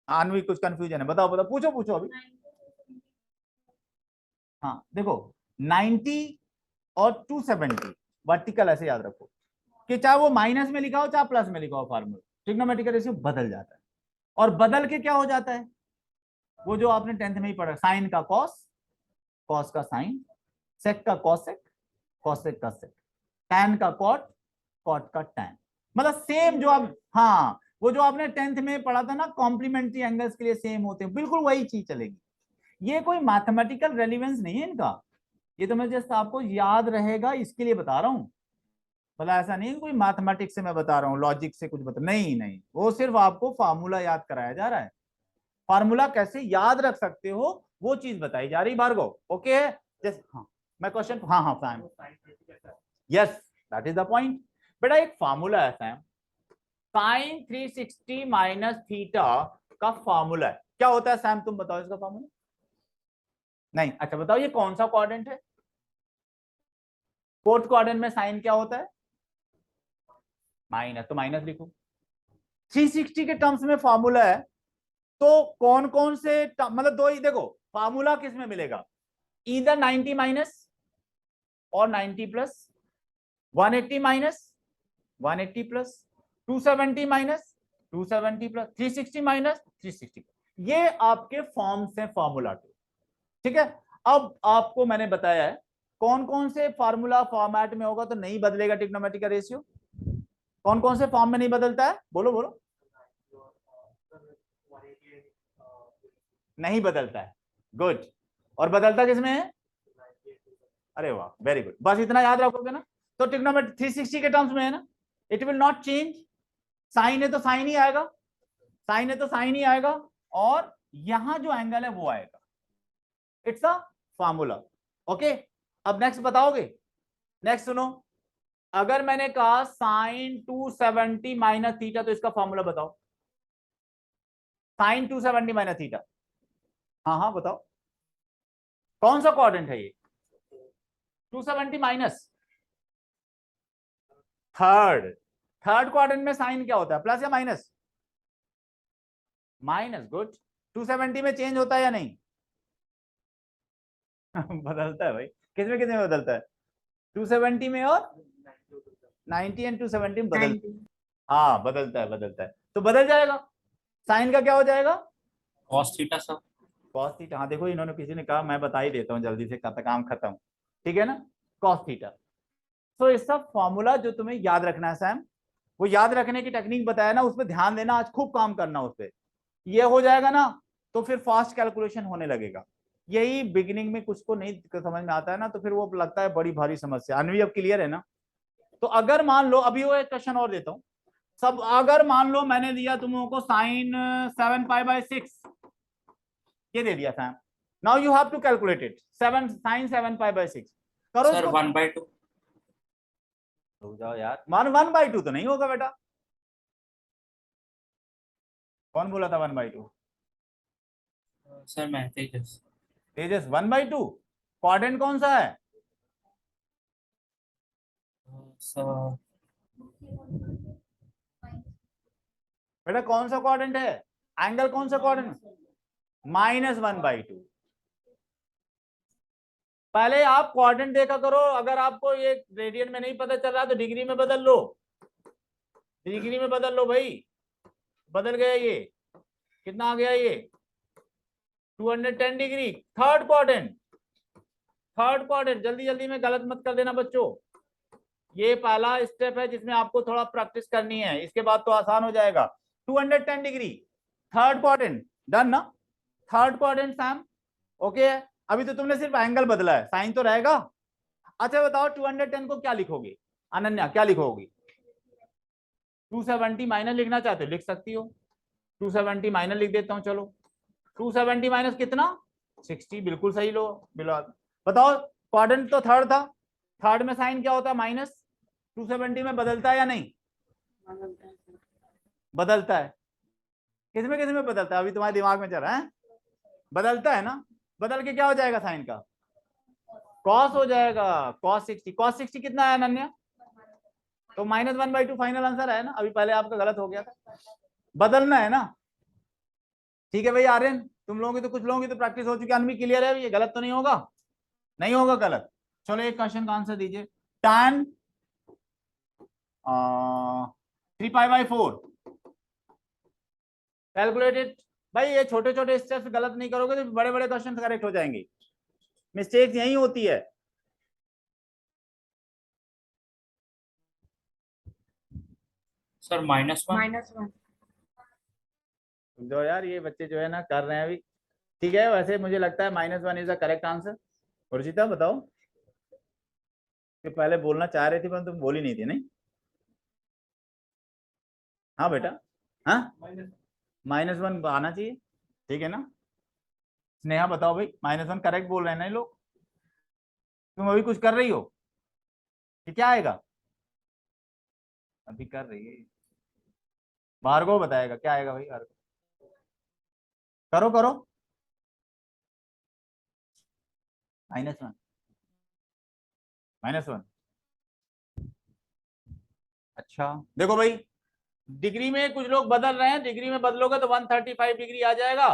S1: Anvi कुछ कंफ्यूजन है, बताओ बताओ, पूछो पूछो अभी। हाँ देखो 90 और 270 वर्टिकल ऐसे याद रखो कि चाहे वो माइनस में लिखा हो चाहे प्लस में लिखा हो, फार्मूला ट्रिग्नोमेट्रिक रेशियो बदल जाता है। और बदल के क्या हो जाता है, वो जो आपने 10th में ही पढ़ा, साइन का कॉस, कॉस का साइन, सेक का कॉसेक, कॉसेक का सेक, टैन का कॉट, कॉट का टैन। मतलब सेम जो आप, हाँ वो जो आपने 10th में पढ़ा था ना, कॉम्प्लीमेंट्री एंगल्स के लिए सेम होते हैं, बिल्कुल वही चीज चलेगी। ये कोई मैथमेटिकल रेलिवेंस नहीं है इनका, ये तो मैं जस्ट आपको याद रहेगा इसके लिए बता रहा हूं। मतलब ऐसा नहीं है कोई मैथमेटिक्स से मैं बता रहा हूँ, लॉजिक से कुछ बता, नहीं नहीं, वो सिर्फ आपको फार्मूला याद कराया जा रहा है। फार्मूला कैसे याद रख सकते हो वो चीज बताई जा रही भार्गव। ओके है जैसे, हाँ मैं क्वेश्चन, हाँ हाँ fam, yes that is the point. बेटा एक फार्मूला है फैम, साइन 360 माइनस थीटा का फार्मूला है, क्या होता है सैम, तुम बताओ इसका फार्मूला। नहीं अच्छा बताओ, ये कौन सा क्वाड्रेंट है, फोर्थ क्वाड्रेंट में साइन क्या होता है, माइनस, तो माइनस लिखो। 360 के टर्म्स में फार्मूला है, तो कौन कौन से मतलब दो ही देखो, फार्मूला किस में मिलेगा, इधर 90 माइनस और 90 plus, 180 minus 180 plus, 270 minus 270 plus, 360 minus 360, ये आपके फॉर्म से फार्मूला के। ठीक है, अब आपको मैंने बताया है कौन कौन से फार्मूला फॉर्मेट में होगा तो नहीं बदलेगा ट्रिग्नोमेट्रिक का रेशियो, कौन कौन से फॉर्म में नहीं बदलता है, बोलो बोलो। नहीं बदलता है, गुड। और बदलता किसमें है, अरे वाह वेरी गुड, बस इतना याद रखोगे ना, तो ट्रिग्नोमेट्री 360 के टर्म्स में है ना, it will not change, sine है तो साइन ही आएगा, साइन है तो साइन ही आएगा, और यहां जो एंगल है वो आएगा, इट्स अ फार्मूला। ओके, अब नेक्स्ट बताओगे, नेक्स्ट सुनो, अगर मैंने कहा साइन 270 माइनस थीटा, तो इसका फॉर्मूला बताओ, साइन 270 माइनस थीटा, हाँ हाँ बताओ, कौन सा क्वाड्रेंट है ये, 270 माइनस थर्ड, थर्ड क्वाड्रेंट में साइन क्या होता है, प्लस या माइनस, माइनस, गुड। 270 में चेंज होता है या नहीं बदलता है भाई, किसमें किसमें बदलता है, 270 में और 90 एंड 270 में बदल, हाँ बदलता है बदलता है, तो बदल जाएगा, साइन का क्या हो जाएगा,
S2: cos theta sir,
S1: cos theta. हाँ देखो इन्होंने किसी ने कहा, मैं बता ही देता हूँ जल्दी से, काम खत्म, ठीक है ना, कॉस थीटा। तो इसका फॉर्मूला जो तुम्हें याद रखना है सैम, वो याद रखने की टेक्निक बताया ना, उस पर ध्यान देना, आज खूब काम करना उस पर, ये हो जाएगा ना तो फिर फास्ट कैलकुलेशन होने लगेगा। यही बिगिनिंग में कुछ को नहीं समझ में आता है ना, तो फिर वो लगता है बड़ी भारी समस्या। अनवी अब क्लियर है ना, तो अगर मान लो, अभी वो एक क्वेश्चन और देता हूं सब, अगर मान लो मैंने दिया तुम लोगों को साइन 7π/6, ये दे दिया था, now you have to calculate it, 7 sine 7π/6 करो
S2: सर
S1: इसको।
S2: 1/2
S1: रुक जाओ यार, मान 1/2 तो नहीं होगा बेटा, कौन बोला था 1/2,
S2: सर मैं तेजस
S1: तेजस 1/2, क्वाड्रेंट कौन सा है,
S2: सर
S1: बेटा कौन सा क्वाड्रेंट है, एंगल कौन सा क्वाड्रेंट, -1/2। पहले आप क्वाड्रेंट देखा करो, अगर आपको ये रेडियन में नहीं पता चल रहा तो डिग्री में बदल लो, डिग्री में बदल लो भाई, बदल गया ये, कितना आ गया ये 210 degree, third quadrant, third quadrant, जल्दी जल्दी में गलत मत कर देना बच्चों, ये पहला स्टेप है जिसमें आपको थोड़ा प्रैक्टिस करनी है, इसके बाद तो आसान हो जाएगा। 210 डिग्री, थर्ड क्वाड्रेंट, डन ना, थर्ड क्वाड्रेंट सैम, ओके। अभी तो तुमने सिर्फ एंगल बदला है, साइन तो रहेगा। अच्छा बताओ 210 को क्या लिखोगे, अनन्या क्या लिखोगी, 270 माइनस लिखना चाहते हो लिख सकती हो, 270 माइनस लिख देता हूं, चलो 270 माइनस कितना 60, बिल्कुल सही लो बिलो। बताओ क्वाड्रेंट तो थर्ड था, थर्ड में साइन क्या होता है माइनस, 270 में बदलता है या नहीं, बदलता है, किसमें बदलता है, अभी तुम्हारे दिमाग में चल रहा है, बदलता है ना, बदल के क्या हो जाएगा साइन का, कॉस हो जाएगा, cos 60 कितना है अनन्या, तो -1/2 फाइनल आंसर है ना, अभी पहले आपका गलत हो गया था, बदलना है ना। ठीक है भाई आर्यन, तुम लोगों की तो, कुछ लोगों की तो प्रैक्टिस हो चुकी है, अनमी क्लियर है, ये गलत तो नहीं होगा, नहीं होगा गलत। चलो एक क्वेश्चन का आंसर दीजिए, tan 3π/4 कैलकुलेटेड। भाई ये छोटे छोटे स्टेप्स गलत नहीं करोगे तो बड़े बड़े क्वेश्चन करेक्ट हो जाएंगे, मिस्टेक्स यही होती है।
S2: सर -1
S1: जो यार ये बच्चे जो है ना कर रहे हैं अभी, ठीक है, वैसे मुझे लगता है -1 is the correct answer. Ruchita बताओ, कि पहले बोलना चाह रही थी पर तुम बोली नहीं थी, नहीं? हाँ बेटा, हाँ -1 आना चाहिए, ठीक है ना। स्नेहा बताओ भाई, -1 करेक्ट बोल रहे हैं ना ये लोग, तुम अभी कुछ कर रही हो कि क्या आएगा, अभी कर रही है, भार्गव बताएगा क्या आएगा भाई, भार्गव करो करो, -1 -1। अच्छा देखो भाई, डिग्री में कुछ लोग बदल रहे हैं, डिग्री में बदलोगे तो 135 डिग्री आ जाएगा,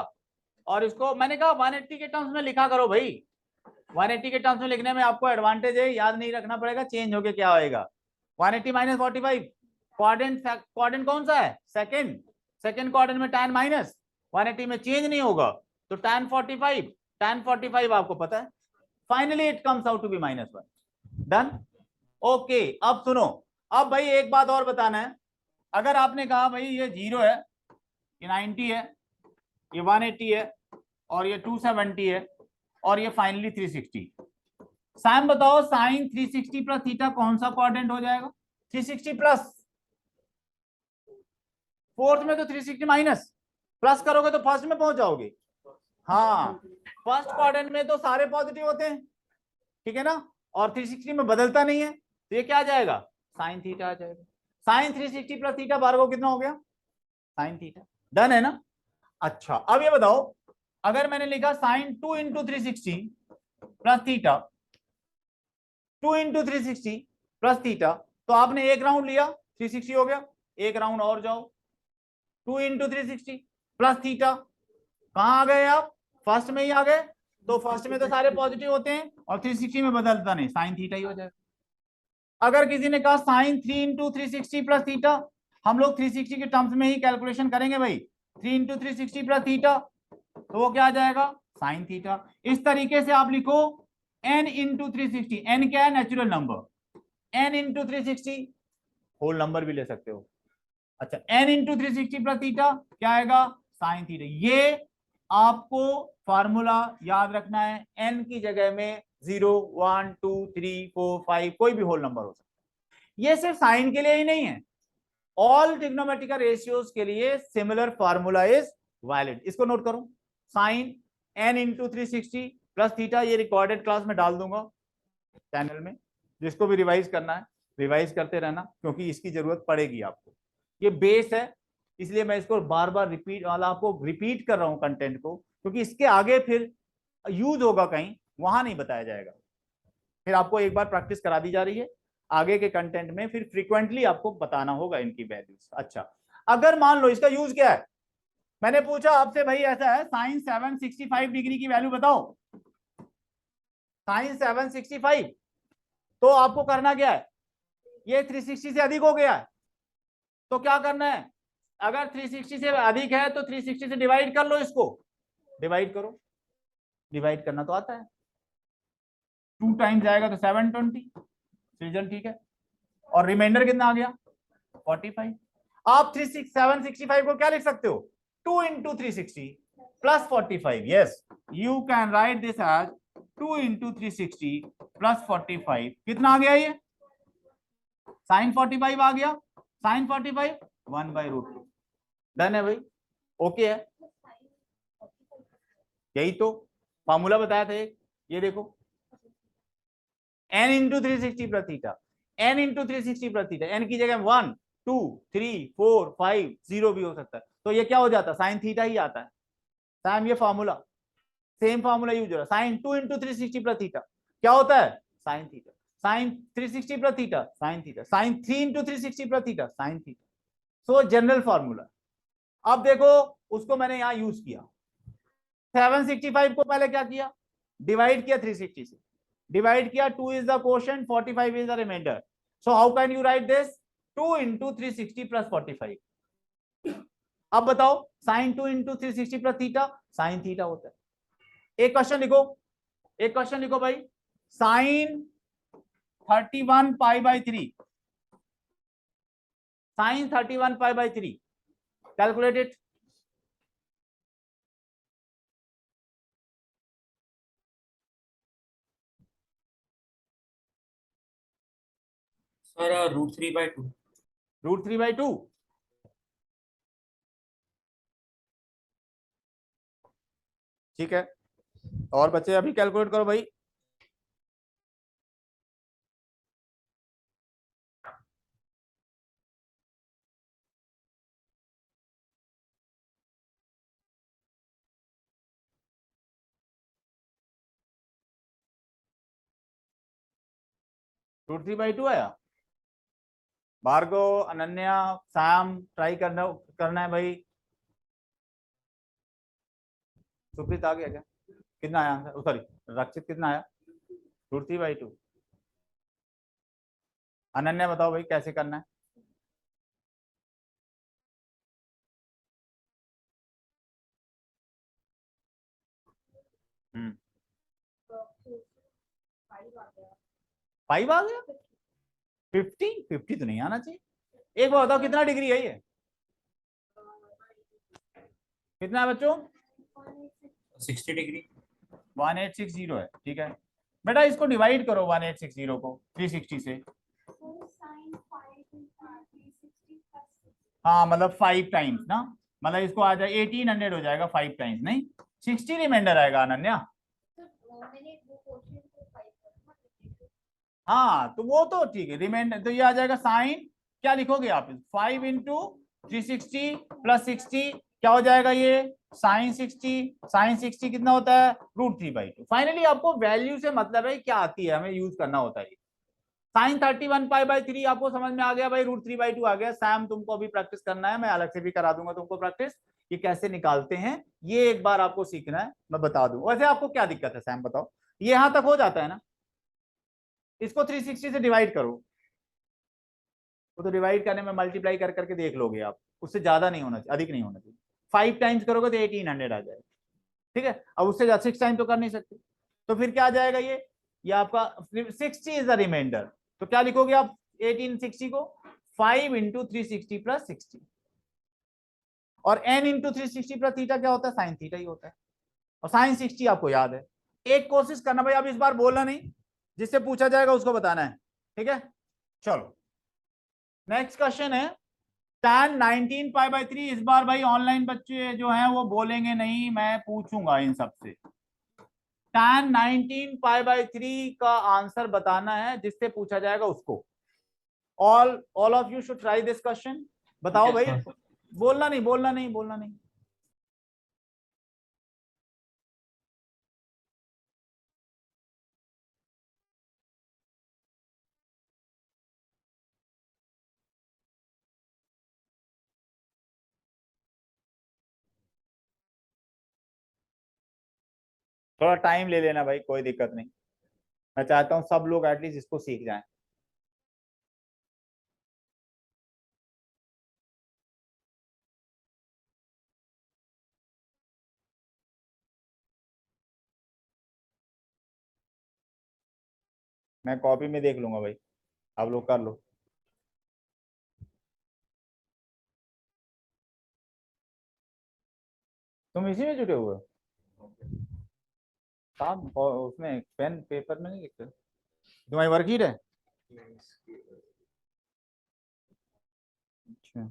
S1: और इसको मैंने कहा 180 के टर्म्स में लिखा करो भाई, 180 के टर्म्स में लिखने में आपको एडवांटेज है, याद नहीं रखना पड़ेगा चेंज होके क्या होएगा, 180 -45, क्वाड्रेंट कौन सा है, सेकंड क्वाड्रेंट में tan माइनस 180 में चेंज नहीं होगा, तो tan 45 आपको पता है, finally it comes out to be -1। Done, okay. अब सुनो, अब भाई एक बात और बताना है, अगर आपने कहा भाई ये 0 है, ये 90 है, ये 180 है, और ये 270 है, और ये फाइनली 360, साइन बताओ, साइन 360 प्लस थीटा कौन सा क्वाड्रेंट हो जाएगा, 360 प्लस, फोर्थ में तो 360 माइनस, प्लस करोगे तो फर्स्ट में पहुंच जाओगे, हाँ फर्स्ट क्वाड्रेंट में तो सारे पॉजिटिव होते हैं, ठीक है ना, और 360 में बदलता नहीं है, तो ये क्या आ जाएगा, साइन थीटा आ जाएगा, साइन 360 प्लस थीटा भार्गव कितना हो गया, साइन थीटा। डन है ना। अच्छा अब ये बताओ, अगर मैंने लिखा sine 2 into 360 plus theta, 2 into 360 plus theta, तो आपने एक राउंड लिया 360 हो गया, एक राउंड और जाओ, 2 इंटू 360 प्लस थीटा, कहां आ गए आप, फर्स्ट में ही आ गए, तो फर्स्ट में तो सारे पॉजिटिव होते हैं और 360 में बदलता नहीं, साइन थीटा ही हो जाएगा। अगर किसी ने कहा साइन 3 इंटू 360 प्लस थीटा, हम लोग 360 के टर्म्स में ही कैलकुलेशन करेंगे भाई, 3 इंटू 360 प्लस थीटा, तो वो क्या आ जाएगा, साइन थीटा। इस तरीके से आप लिखो n इंटू 360, n क्या है, natural number, n into 360 whole number भी ले सकते हो, अच्छा n इंटू 360 प्लस थीटा क्या आएगा, साइन थीटा। ये आपको फॉर्मूला याद रखना है, n की जगह में 0 1 2 3 4 5 कोई भी होल नंबर हो सकता है, ये सिर्फ साइन के लिए ही नहीं है, ऑल ट्रिग्नोमेट्रिकल रेशियोज के लिए सिमिलर फार्मूला इज वैलिड। इसको नोट करो, sine n into 360 plus theta, ये रिकॉर्डेड क्लास में डाल दूंगा चैनल में, जिसको भी रिवाइज करना है रिवाइज करते रहना, क्योंकि इसकी जरूरत पड़ेगी आपको, ये बेस है, इसलिए मैं इसको बार बार रिपीट वाला आपको रिपीट कर रहा हूं कंटेंट को, क्योंकि इसके आगे फिर यूज होगा कहीं, वहां नहीं बताया जाएगा, फिर आपको एक बार प्रैक्टिस करा दी जा रही है, आगे के कंटेंट में फिर फ्रीक्वेंटली आपको बताना होगा इनकी वैल्यूज। अच्छा अगर मान लो इसका यूज क्या है, मैंने पूछा आपसे भाई ऐसा है, साइन 765 डिग्री की वैल्यू बताओ, साइन 765, तो आपको करना क्या है, ये 360 से अधिक हो गया है, तो क्या करना है, अगर 360 से अधिक है तो 360 से डिवाइड कर लो, इसको डिवाइड करो, डिवाइड करना तो आता है, 2 टाइम्स जाएगा तो 720, रिजल्ट ठीक है, और रिमाइंडर कितना आ गया 45। आप 765 को क्या लिख सकते हो, 2 into 360 plus 45, yes you can write this as 2 into 360 plus 45, कितना आ गया ये, साइन 45 आ गया, साइन 45 1/√2। डन है भाई, ओके है, यही तो फॉर्मूला बताया था एक, ये देखो n into 360 plus theta, n into 360 plus theta, n की जगह 1 2 3 4 5 0 भी हो सकता है, तो ये क्या हो जाता है, साइन थीटा ही आता है, साइन ये फॉर्मूला सेम फॉर्मूला यूज हो रहा है, साइन 2 इंटू 360 प्लस थीटा क्या होता है, sine theta, sine 360 plus theta sine theta, sine 3 into 360 plus theta sine theta. So general formula. अब देखो उसको मैंने यहां यूज किया, 765 को पहले क्या किया, डिवाइड किया 360 से, डिवाइड किया, 2 is the quotient, 45 is the remainder. So how can you write this, 2 into 360 plus 45। अब बताओ sine 2 into 360 plus theta sine theta होता है। एक क्वेश्चन लिखो, एक क्वेश्चन लिखो भाई, sine 31 pi by 3, sine 31 pi by 3, calculate it.
S2: Sir √3/2।
S1: √3/2। ठीक है, और बच्चे अभी कैलकुलेट करो भाई। √3/2 आया। भार्गव, अनन्या, सैम ट्राई करना करना है भाई। सुप्रीत आ गया क्या, कितना आया आंसर, सॉरी रक्षित कितना आया, √3/2। अनन्या बताओ भाई कैसे करना है। हम्म, 5 आ गया, 50 तो नहीं आना चाहिए। एक बार बताओ कितना डिग्री है ये, कितना है बच्चों,
S2: 60 डिग्री।
S1: 1860 है। ठीक है बेटा, इसको डिवाइड करो 1860 को 360 से। हाँ मतलब 5 टाइम्स ना, मतलब इसको आ जाए 1800 हो जाएगा 5 टाइम्स, नहीं 60 रिमाइंडर आएगा अनन्या। हाँ तो वो तो ठीक है, रिमाइंडर तो ये आ जाएगा साइन, क्या लिखोगे आप, 5 इंटू 360 प्लस 60 क्या हो जाएगा ये, साइन 60, साइन 60 कितना होता है, √3/2। फाइनली आपको वैल्यू से मतलब है क्या आती है, हमें यूज करना होता है। साइन 31 पाई बाई 3 आपको समझ में आ गया भाई, √3/2 आ गया। सैम तुमको अभी प्रैक्टिस करना है, मैं अलग से भी करा दूंगा तुमको प्रैक्टिस, ये कैसे निकालते हैं ये एक बार आपको सीखना है, मैं बता दूं। वैसे आपको क्या दिक्कत है सैम बताओ, ये यहां तक हो जाता है ना, इसको 360 से डिवाइड करो, वो तो डिवाइड करने में मल्टीप्लाई कर करके देख लोगे आप, उससे ज्यादा नहीं होना चाहिए, अधिक नहीं होना चाहिए। 5 टाइम्स करोगे तो 1800 आ जाएगा। ठीक है, अब उससे ज्यादा 6 टाइम तो कर नहीं सकते, तो फिर क्या आ जाएगा ये आपका 60 इज द रिमाइंडर। तो क्या लिखोगे आप 1860 को, 5 इंटू 360 प्लस 60, और n इंटू 360 प्लस थीटा क्या होता है, साइन थीटा ही होता है, और साइन 60 आपको याद है। एक कोशिश करना भाई, अब इस बार बोलना नहीं, जिससे पूछा जाएगा उसको बताना है। ठीक है, चलो नेक्स्ट क्वेश्चन है, tan 19 पाई बाई 3। इस बार भाई ऑनलाइन बच्चे जो हैं वो बोलेंगे नहीं, मैं पूछूंगा इन सबसे। tan 19 पाई बाई 3 का आंसर बताना है, जिससे पूछा जाएगा उसको। All of you should try this question. बताओ भाई, बोलना नहीं बोलना नहीं बोलना नहीं। थोड़ा टाइम ले लेना भाई, कोई दिक्कत नहीं, मैं चाहता हूं सब लोग एटलीस्ट इसको सीख जाएं। मैं कॉपी में देख लूंगा भाई, आप लोग कर लो। तुम इसी में जुटे हुए हो, साहब और उसमें पेन पेपर में नहीं लिखते, तुम्हारी वर्कशीट है। अच्छा,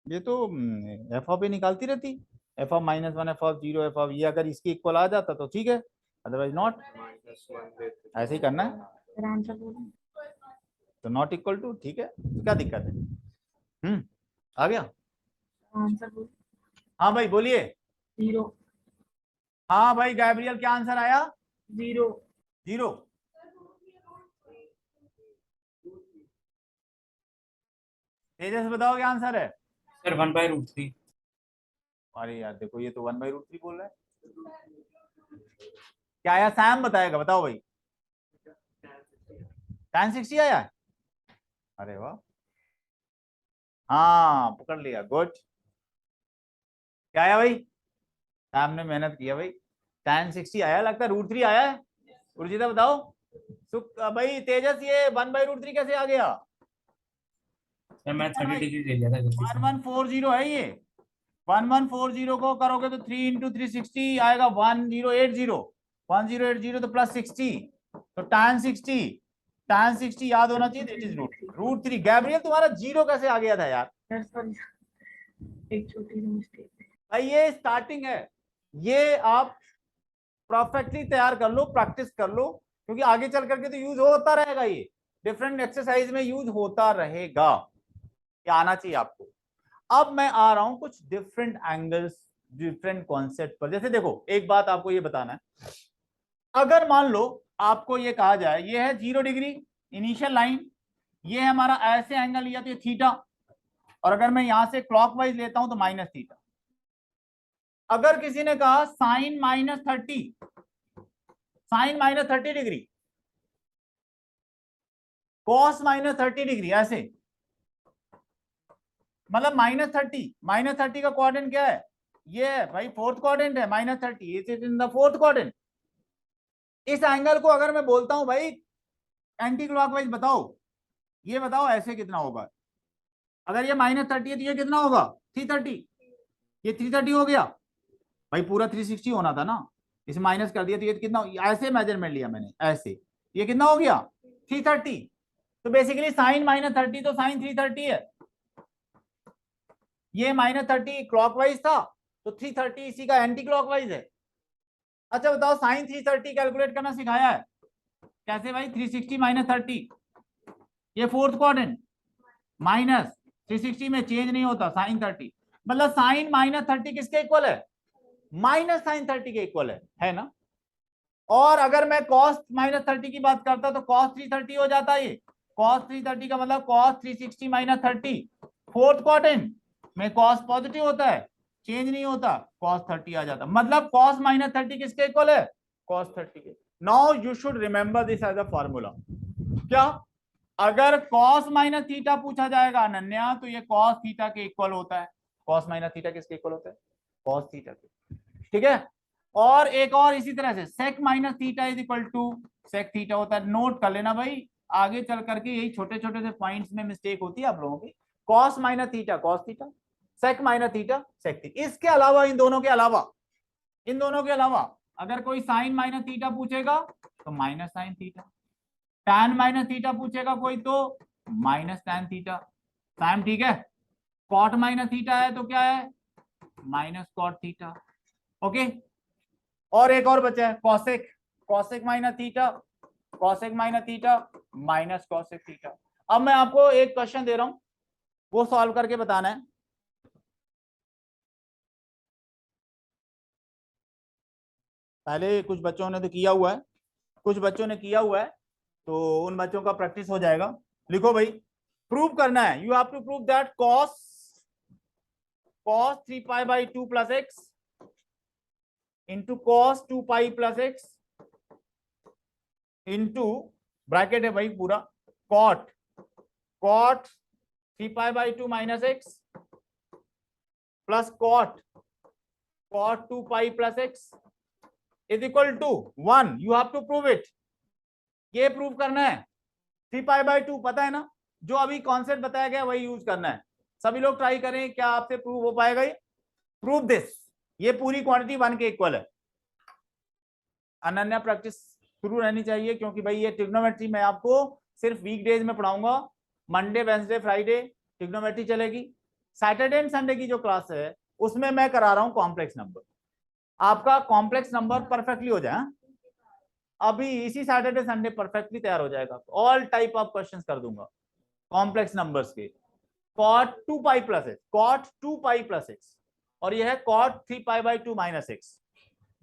S1: ये तो एफ ऑफ ए निकालती रहती, F of -1, F of 0, F of, ये अगर इसके इक्वल आ जाता तो ठीक है, अदरवाइज नॉट। ऐसे ही करना है।
S3: आंसर बोलो।
S1: तो नॉट इक्वल टू, ठीक है, तो क्या दिक्कत है? आ गया।
S3: आंसर बोलो।
S1: हाँ भाई बोलिए।
S3: 0
S1: हाँ भाई गैब्रियल, क्या आंसर आया?
S3: 0
S1: 0। तेजस बताओ क्या आंसर है?
S2: सर 1/√3।
S1: अरे यार देखो, ये तो 1/√3 बोल रहा है। क्या आया? सैम बताएगा, बताओ भाई। tan 60 आया? अरे वाह, हाँ पकड़ लिया, गुड। क्या आया भाई? सैम ने मेहनत किया भाई। tan 60 आया, लगता है √3 आया है। उर्जिता बताओ। सुख भाई, तेजस ये 1/√3 कैसे आ गया?
S2: सर मैं 30 डिग्री ले लिया था गलती से।
S1: 1140 है ये। 1140 को करोगे तो 3 इंटू 360 आएगा 1080। 1080 तो प्लस 60, तो tan 60 याद होना चाहिए, दैट इज √3। गैब्रियल तुम्हारा 0 कैसे आ गया था यार?
S3: सॉरी, एक छोटी सी मिस्टेक।
S1: भाई ये स्टार्टिंग है, ये आप परफेक्टली तैयार कर लो, प्रैक्टिस कर लो, क्योंकि आगे चल करके तो यूज होता रहेगा, ये डिफरेंट एक्सरसाइज में यूज होता रहेगा। ये आना चाहिए आपको। अब मैं आ रहा हूं कुछ डिफरेंट एंगल्स, डिफरेंट कॉन्सेप्ट पर। जैसे देखो, एक बात आपको ये बताना है, अगर मान लो आपको ये कहा जाए ये है 0 डिग्री इनिशियल लाइन, ये है हमारा ऐसे एंगल लिया तो ये थीटा, और अगर मैं यहां से क्लॉकवाइज लेता हूं तो माइनस थीटा। अगर किसी ने कहा साइन -30 डिग्री, कॉस -30 डिग्री, ऐसे मतलब -30 का क्वाड्रेंट क्या है? ये है भाई फोर्थ क्वाड्रेंट है, -30 it is in the fourth quadrant. इस एंगल को अगर मैं बोलता हूं भाई एंटी क्लॉकवाइज बताओ, ये बताओ ऐसे कितना होगा? अगर ये -30 है तो ये कितना होगा? 330। ये 330 हो गया भाई, पूरा 360 होना था ना, इसे माइनस कर दिया तो ये कितना? ऐसे मेजरमेंट लिया मैंने, ऐसे, ये कितना हो गया? 330। तो बेसिकली साइन -30 तो साइन 330 है। ये -30 क्लॉकवाइज था, तो 330 इसी का एंटी क्लॉकवाइज है। अच्छा बताओ, साइन 330 कैलकुलेट करना सिखाया है कैसे भाई? 360 -30, ये फोर्थ क्वाड्रेंट, माइनस 360 में चेंज नहीं होता, साइन 30, मतलब साइन -30 किसके इक्वल है? माइनस साइन 30 के इक्वल है ना? और अगर मैं cos -30 की बात करता तो cos 330 हो जाता है। ये cos 330 का मतलब cos 360 -30, फोर्थ क्वाड्रेंट में cos पॉजिटिव होता है, चेंज नहीं होता, cos 30 आ जाता, मतलब cos -30 किसके इक्वल है? cos 30 के। Now you should remember this as a formula. क्या? अगर cos -थीटा पूछा जाएगा अनन्या, तो ये cos थीटा के इक्वल होता है। cos -थीटा किसके इक्वल होता है? cos थीटा के, ठीक है। और एक और इसी तरह से sec -theta is equal to sec theta होता है। नोट कर लेना भाई, आगे चल करके यही छोटे छोटे से पॉइंट्स में मिस्टेक होती है आप लोगों की। cos -theta cos theta, sec -theta sec theta. इसके अलावा, इन दोनों के अलावा अगर कोई sin -थीटा पूछेगा तो minus sine theta, tan -theta पूछेगा कोई तो माइनस tan थीटा, टाइम ठीक है। cot -थीटा है तो क्या है? Minus cot theta, okay. और एक और बचा है cosec, cosec -theta, cosec -theta minus cosec theta. अब मैं आपको एक क्वेश्चन दे रहा हूं, वो सॉल्व करके बताना है। पहले कुछ बच्चों ने तो किया हुआ है, तो उन बच्चों का प्रैक्टिस हो जाएगा। लिखो भाई, प्रूव करना है, you have to prove that cos 3π/2 plus x into cos 2π plus x into bracket है भाई पूरा cot 3π/2 minus x plus cot 2π plus x is equal to 1। You have to prove it, ये प्रूव करना है। 3π/2 पता है ना, जो अभी कॉन्सेप्ट बताया गया वही यूज करना है। सभी लोग ट्राई करें, क्या आपसे प्रूव हो पाएगा ये? प्रूव दिस, ये पूरी क्वांटिटी 1 के इक्वल है। अनन्या प्रैक्टिस शुरू रहनी चाहिए, क्योंकि भाई ये ट्रिग्नोमेट्री मैं आपको सिर्फ वीकडेज में पढ़ाऊंगा। मंडे वेंसडे फ्राइडे ट्रिग्नोमेट्री चलेगी। सैटरडे एंड संडे की जो क्लास है उसमें मैं करा रहा हूं कॉम्प्लेक्स नंबर। आपका कॉम्प्लेक्स नंबर परफेक्टली हो जाए, अभी इसी सैटरडे संडे परफेक्टली तैयार हो जाएगा, ऑल टाइप ऑफ क्वेश्चंस कर दूंगा कॉम्प्लेक्स नंबर्स के। cot 2 पाई प्लस एक्स, cot 2 पाई प्लस एक्स, और यह है cot 3 pi by 2 minus x.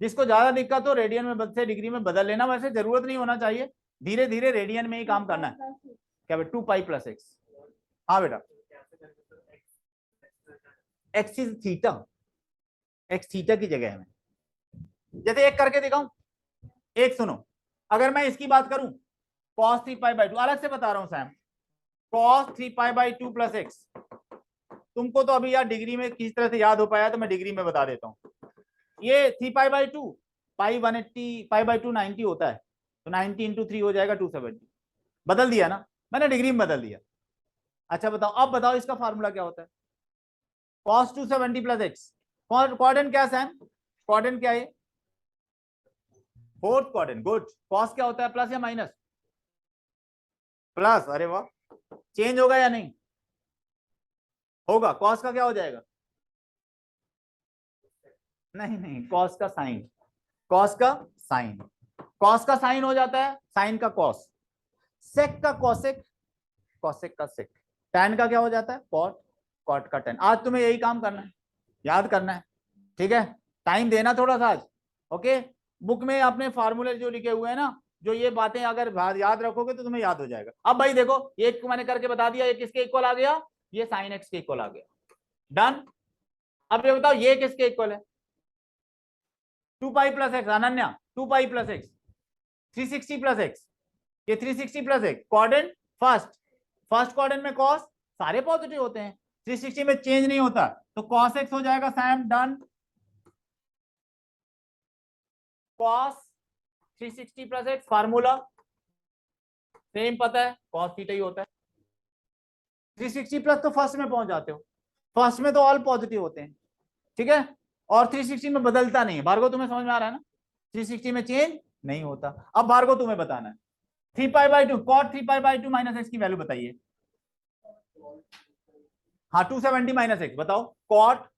S1: जिसको ज्यादा दिक्कत हो रेडियन में से डिग्री में बदल लेना, वैसे जरूरत नहीं होना चाहिए, धीरे धीरे रेडियन में ही काम करना है। क्या बेटा 2 पाई प्लस एक्स, हाँ बेटा x is theta, x theta की जगह है। मैं जैसे एक करके दिखाऊं, एक सुनो, अगर मैं इसकी बात करूं cos 3 पाई बाई 2, अलग से बता रहा हूं Sam, cos 3 pi by 2 plus x, तुमको तो अभी यार डिग्री में किस तरह से याद हो पाया, तो मैं डिग्री में बता देता हूं। ये 3 पाई बाई 2, पाई 180, पाई बाई 2 90 होता है, तो 90 इंटू 3 हो जाएगा 270। बदल दिया ना मैंने, डिग्री में बदल दिया। अच्छा बताओ, अब बताओ इसका फार्मूला क्या होता है, cos 270 प्लस एक्स, क्वाड्रेंट क्या सैम, क्वाड्रेंट क्या है, फोर्थ क्वाड्रेंट, गुड। cos क्या होता है, प्लस या माइनस, प्लस, अरे वाह, चेंज होगा या नहीं होगा, cos का क्या हो जाएगा, नहीं नहीं cos का साइन, cos का साइन, cos का साइन हो जाता है, साइन का cos, sec का cosec, cosec का sec, tan का क्या हो जाता है cot, cot का tan। आज तुम्हें यही काम करना है, याद करना है, ठीक है, टाइम देना थोड़ा सा आज, ओके। बुक में अपने फार्मूले जो लिखे हुए हैं ना, जो ये बातें अगर याद रखोगे तो तुम्हें याद हो जाएगा। अब भाई देखो, एक मैंने करके बता दिया, ये किसके इक्वल आ गया, ये sin x के इक्वल आ गया, डन। अब ये बताओ ये किसके इक्वल है, 2 पाई प्लस एक्स, अनन्या 2 पाई प्लस एक्स, 360 प्लस एक्स, ये 360 plus x, quadrant first quadrant में cos सारे पॉजिटिव होते हैं, 360 में चेंज नहीं होता, तो cos x हो जाएगा Sam, done. cos 360 plus x, formula same पता है, cos थीटा ही होता है। 360 प्लस तो फर्स्ट में पहुंच जाते हो, फर्स्ट में तो ऑल पॉजिटिव होते हैं, ठीक है, और 360 में बदलता नहीं है। भार्गव तुम्हें समझ में आ रहा है ना, 360 में चेंज नहीं होता। अब भार्गव तुम्हें बताना है 3 पाई by 2, cot 3 pi by 2 minus x की वैल्यू बताइए। हाँ 270 माइनस एक्स बताओ, cot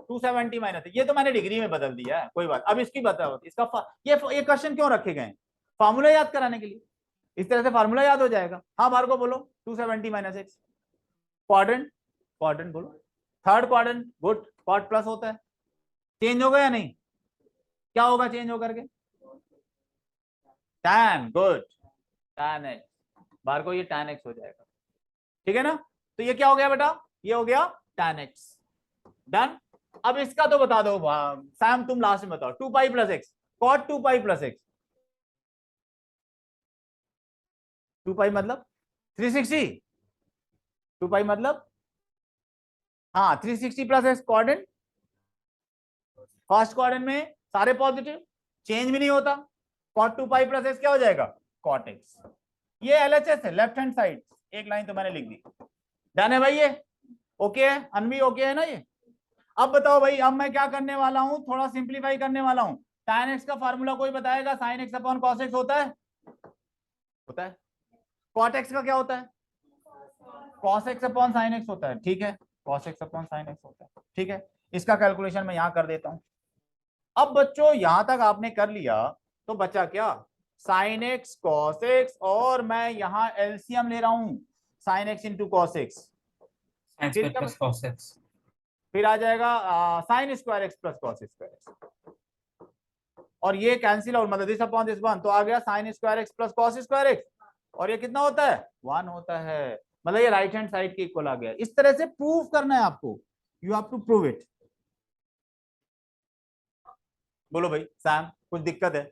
S1: 270 माइनस, ये तो मैंने डिग्री में बदल दिया है, कोई बात। अब इसकी बताओ, इसका ये क्वेश्चन क्यों रखे गए, फार्मूला याद कराने के लिए, इस तरह से फार्मूला याद हो जाएगा। हाँ भार्गव बोलो, 270 माइनस एक्स, क्वाड्रेंट, क्वाड्रेंट बोलो, third quadrant, good, cot plus होता है, चेंज होगा या नहीं, क्या होगा चेंज होकर के, tan, good, tan x, Bhargava ये tan x हो जाएगा, ठीक है ना। तो ये क्या हो गया बेटा, ये हो गया tan x, डन। अब इसका तो बता दो सैम, तुम लास्ट में बताओ, 2 पाई प्लस एक्स, cot 2 पाई प्लस एक्स, 2 पाई मतलब 360, 2 पाई मतलब हाँ 360 plus x, quadrant, first quadrant में सारे पॉजिटिव, चेंज भी नहीं होता, cot 2 पाई प्लस एक्स क्या हो जाएगा cot x। ये LHS है, लेफ्ट हैंड साइड, एक लाइन तो मैंने लिख दी, डन है भाई, ये ओके है, अनवी ओके है ना ये। अब बताओ भाई, अब मैं क्या करने वाला हूं, थोड़ा सिंप्लीफाई करने वाला हूं। tan x का फार्मूला कोई बताएगा, sin x upon cos x होता है, होता है। cot x का क्या होता है, cos x upon sin x होता है, ठीक है, cos x upon sin x होता है, ठीक है। इसका कैलकुलेशन मैं यहां कर देता हूं। अब बच्चों यहां तक आपने कर लिया, तो बचा क्या, sin x cos x, और मैं यहां एलसीएम ले रहा हूं, sin x into cos x,
S2: sin
S1: फिर
S2: square
S1: क्या,
S2: plus cos x,
S1: फिर आ जाएगा sin square x plus cos square x, और ये कैंसिल आउट, मतलब दिस अपॉन दिस वन, तो आ गया sin square x plus cos square x, और ये कितना होता है 1 होता है, मतलब ये राइट हैंड साइड के इक्वल आ गया। इस तरह से प्रूव करना है आपको, you have to prove it. बोलो भाई सैम, कुछ दिक्कत है,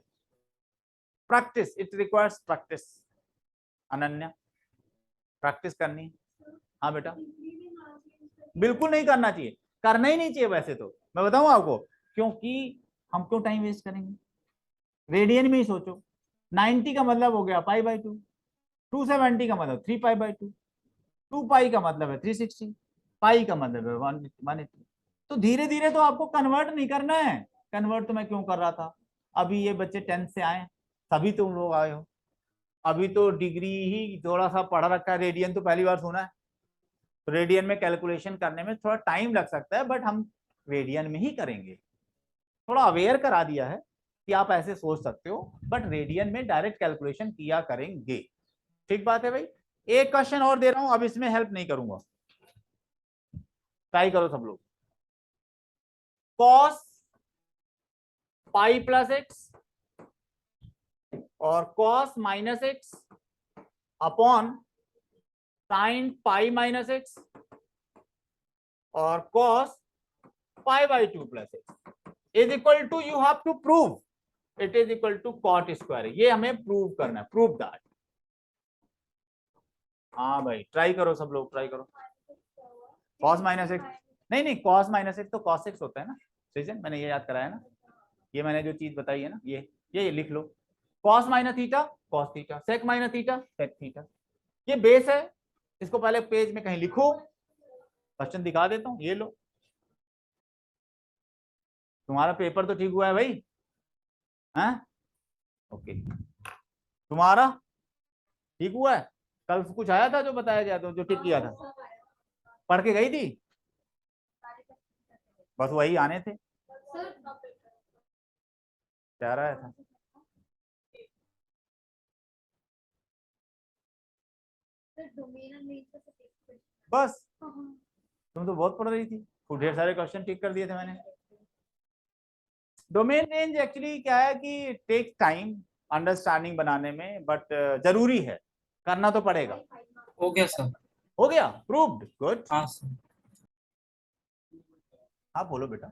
S1: practice, it requires practice, Ananya practice करनी। हाँ बेटा, बिल्कुल नहीं करना चाहिए, करना ही नहीं चाहिए वैसे तो, मैं बताऊं आपको, क्योंकि हम क्यों टाइम वेस्ट करेंगे, रेडियन में ही सोचो, 90 का मतलब हो गया पाई बाई 2, 270 का मतलब 3 पाई बाई 2, 2 पाई का मतलब है 360, पाई का मतलब है 180। तो धीरे धीरे तो आपको कन्वर्ट नहीं करना है, कन्वर्ट तो मैं क्यों कर रहा था, अभी ये बच्चे 10th से आए, सभी तुम लोग आए हो, अभी तो डिग्री ही थोड़ा सा पढ़ा रखा है, रेडियन तो पहली बार सुना है, तो रेडियन में कैलकुलेशन करने में थोड़ा टाइम लग सकता है, बट हम रेडियन में ही करेंगे, थोड़ा अवेयर करा दिया है, कि आप ऐसे सोच सकते हो, बट रेडियन में डायरेक्ट कैलकुलेशन किया करेंगे। ठीक बात है भाई। एक क्वेश्चन और दे रहा हूं, अब इसमें हेल्प नहीं करूंगा, ट्राई करो सब लोग। कॉस पाई प्लस एक्स और cos minus x upon sine pi minus x और cos pi by 2 plus x is equal to, you have to prove it is equal to cot square. ये हमें prove करना है, prove that. हाँ भाई try करो सब लोग, ट्राई करो। कॉस माइनस एक्स, नहीं नहीं, कॉस माइनस एक्स तो कॉस एक्स होता है ना, सही, मैंने ये याद कराया ना, ये मैंने जो चीज बताई है ना, ये लिख लो। Cos minus theta cos theta, sec minus theta sec theta, ये बेस है। इसको पहले पेज में कहीं लिखो, क्वेश्चन दिखा देता हूं, ये लो। तुम्हारा पेपर तो ठीक हुआ है भाई, हैं? ओके, तुम्हारा ठीक हुआ है? कल कुछ आया था जो बताया जाए तो, जो ठीक किया था, पढ़ के गई थी? बस वही आने थे, क्या रहा था। बस तुम तो बहुत पढ़ रही थी, तो ढेर सारे क्वेश्चन ठीक कर दिए थे मैंने। डोमेन रेंज एक्चुअली क्या है कि टेक टाइम अंडरस्टैंडिंग बनाने में, बट जरूरी है, करना तो पड़ेगा।
S2: हो गया सर।
S1: हो गया, प्रूव्ड, गुड।
S2: हाँ सर।
S1: हाँ बोलो बेटा।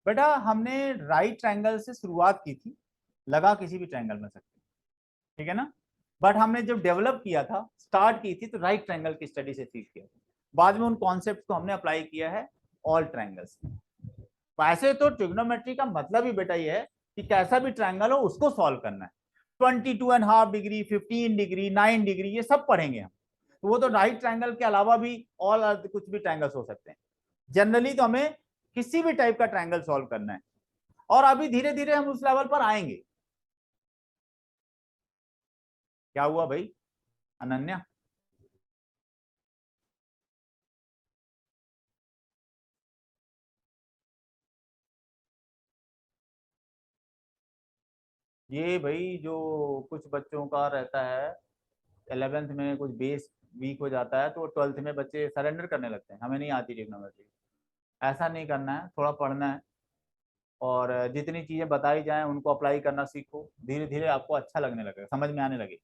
S1: बेटा हमने राइट ट्रायंगल से शुरुआत की थी, लगा किसी भी ट्रायंगल में सकते, ठीक है ना, बट हमने जब डेवलप किया था, स्टार्ट की थी, तो राइट ट्रायंगल की स्टडी से सीख किया था। बाद में उन कॉन्सेप्ट को हमने अप्लाई किया है ऑल ट्रायंगल्स में। वैसे तो ट्रिग्नोमेट्री का मतलब ही बेटा ये है कि कैसा भी ट्रायंगल हो उसको सॉल्व करना है। 22.5 डिग्री, 15 डिग्री, 9 डिग्री, ये सब पढ़ेंगे हम। तो वो तो राइट ट्रायंगल के अलावा भी ऑल कुछ भी ट्रायंगल्स हो सकते हैं। जनरली तो हमें किसी भी टाइप का ट्रायंगल सॉल्व करना है, और अभी धीरे धीरे हम उस लेवल पर आएंगे। क्या हुआ भाई अनन्या? ये भाई जो कुछ बच्चों का रहता है, 11th में कुछ बेस वीक हो जाता है, तो 12th में बच्चे सरेंडर करने लगते हैं, हमें नहीं आती ट्रिग्नोमेट्री। ऐसा नहीं करना है, थोड़ा पढ़ना है, और जितनी चीजें बताई जाएं उनको अप्लाई करना सीखो। धीरे धीरे आपको अच्छा लगने लगेगा, समझ में आने लगेगी।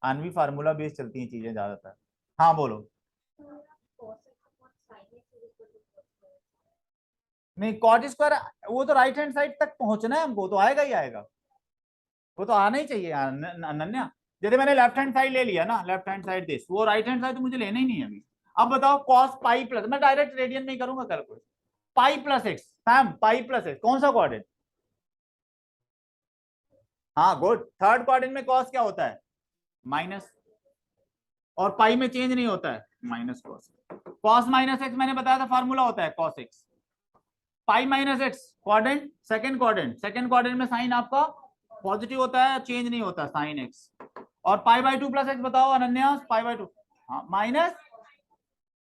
S1: आनवी फार्मूला बेस्ड चलती हैं चीजें ज्यादातर। हाँ बोलो। नहीं, कॉट स्क्वायर वो तो राइट हैंड साइड तक पहुंचना है हमको, तो आएगा ही आएगा, वो तो आना ही चाहिए अनन्या। जैसे मैंने लेफ्ट हैंड साइड ले लिया ना, लेफ्ट हैंड साइड दिस, वो राइट हैंड साइड तो मुझे लेना ही नहीं है अभी। अब बताओ कॉस पाई प्लस, मैं डायरेक्ट रेडियन में ही करूंगा कैलकुलेट। पाई प्लस एक्स, सैम पाई प्लस एक्स कौन सा क्वाड्रेंट? हाँ गुड, थर्ड क्वाड्रेंट में कॉस क्या होता है? माइनस, और पाई में चेंज नहीं होता है, minus cos. Cos minus x मैंने बताया था फार्मूला होता है कॉस एक्स। पाई minus x quadrant, second quadrant, second quadrant में साइन आपका पॉजिटिव होता है, चेंज नहीं होता साइन एक्स। और पाई बाई 2 प्लस एक्स बताओ अनन्या, पाई बाई 2। हाँ माइनस,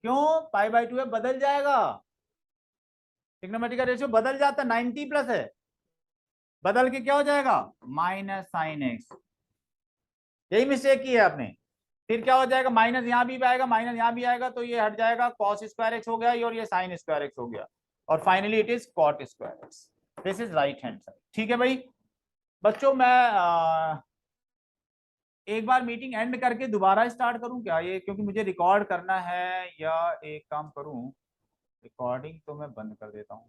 S1: क्यों? पाई बाई 2 है, बदल जाएगा, ट्रिग्नोमेट्री का रेशियो बदल जाता है, 90 प्लस है, बदल के क्या हो जाएगा? Minus sine x. यही मिस्टेक की है आपने। फिर क्या हो जाएगा? माइनस यहाँ भी आएगा, माइनस यहाँ भी आएगा, तो ये हट जाएगा, कॉस स्क्वायर एक्स हो गया और ये साइन स्क्वायर एक्स हो गया, और finally it is cot square x. This is right hand side. ठीक है भाई बच्चों, मैं एक बार मीटिंग एंड करके दोबारा स्टार्ट करूं क्या ये, क्योंकि मुझे रिकॉर्ड करना है, या एक काम करूं, रिकॉर्डिंग तो मैं बंद कर देता हूं।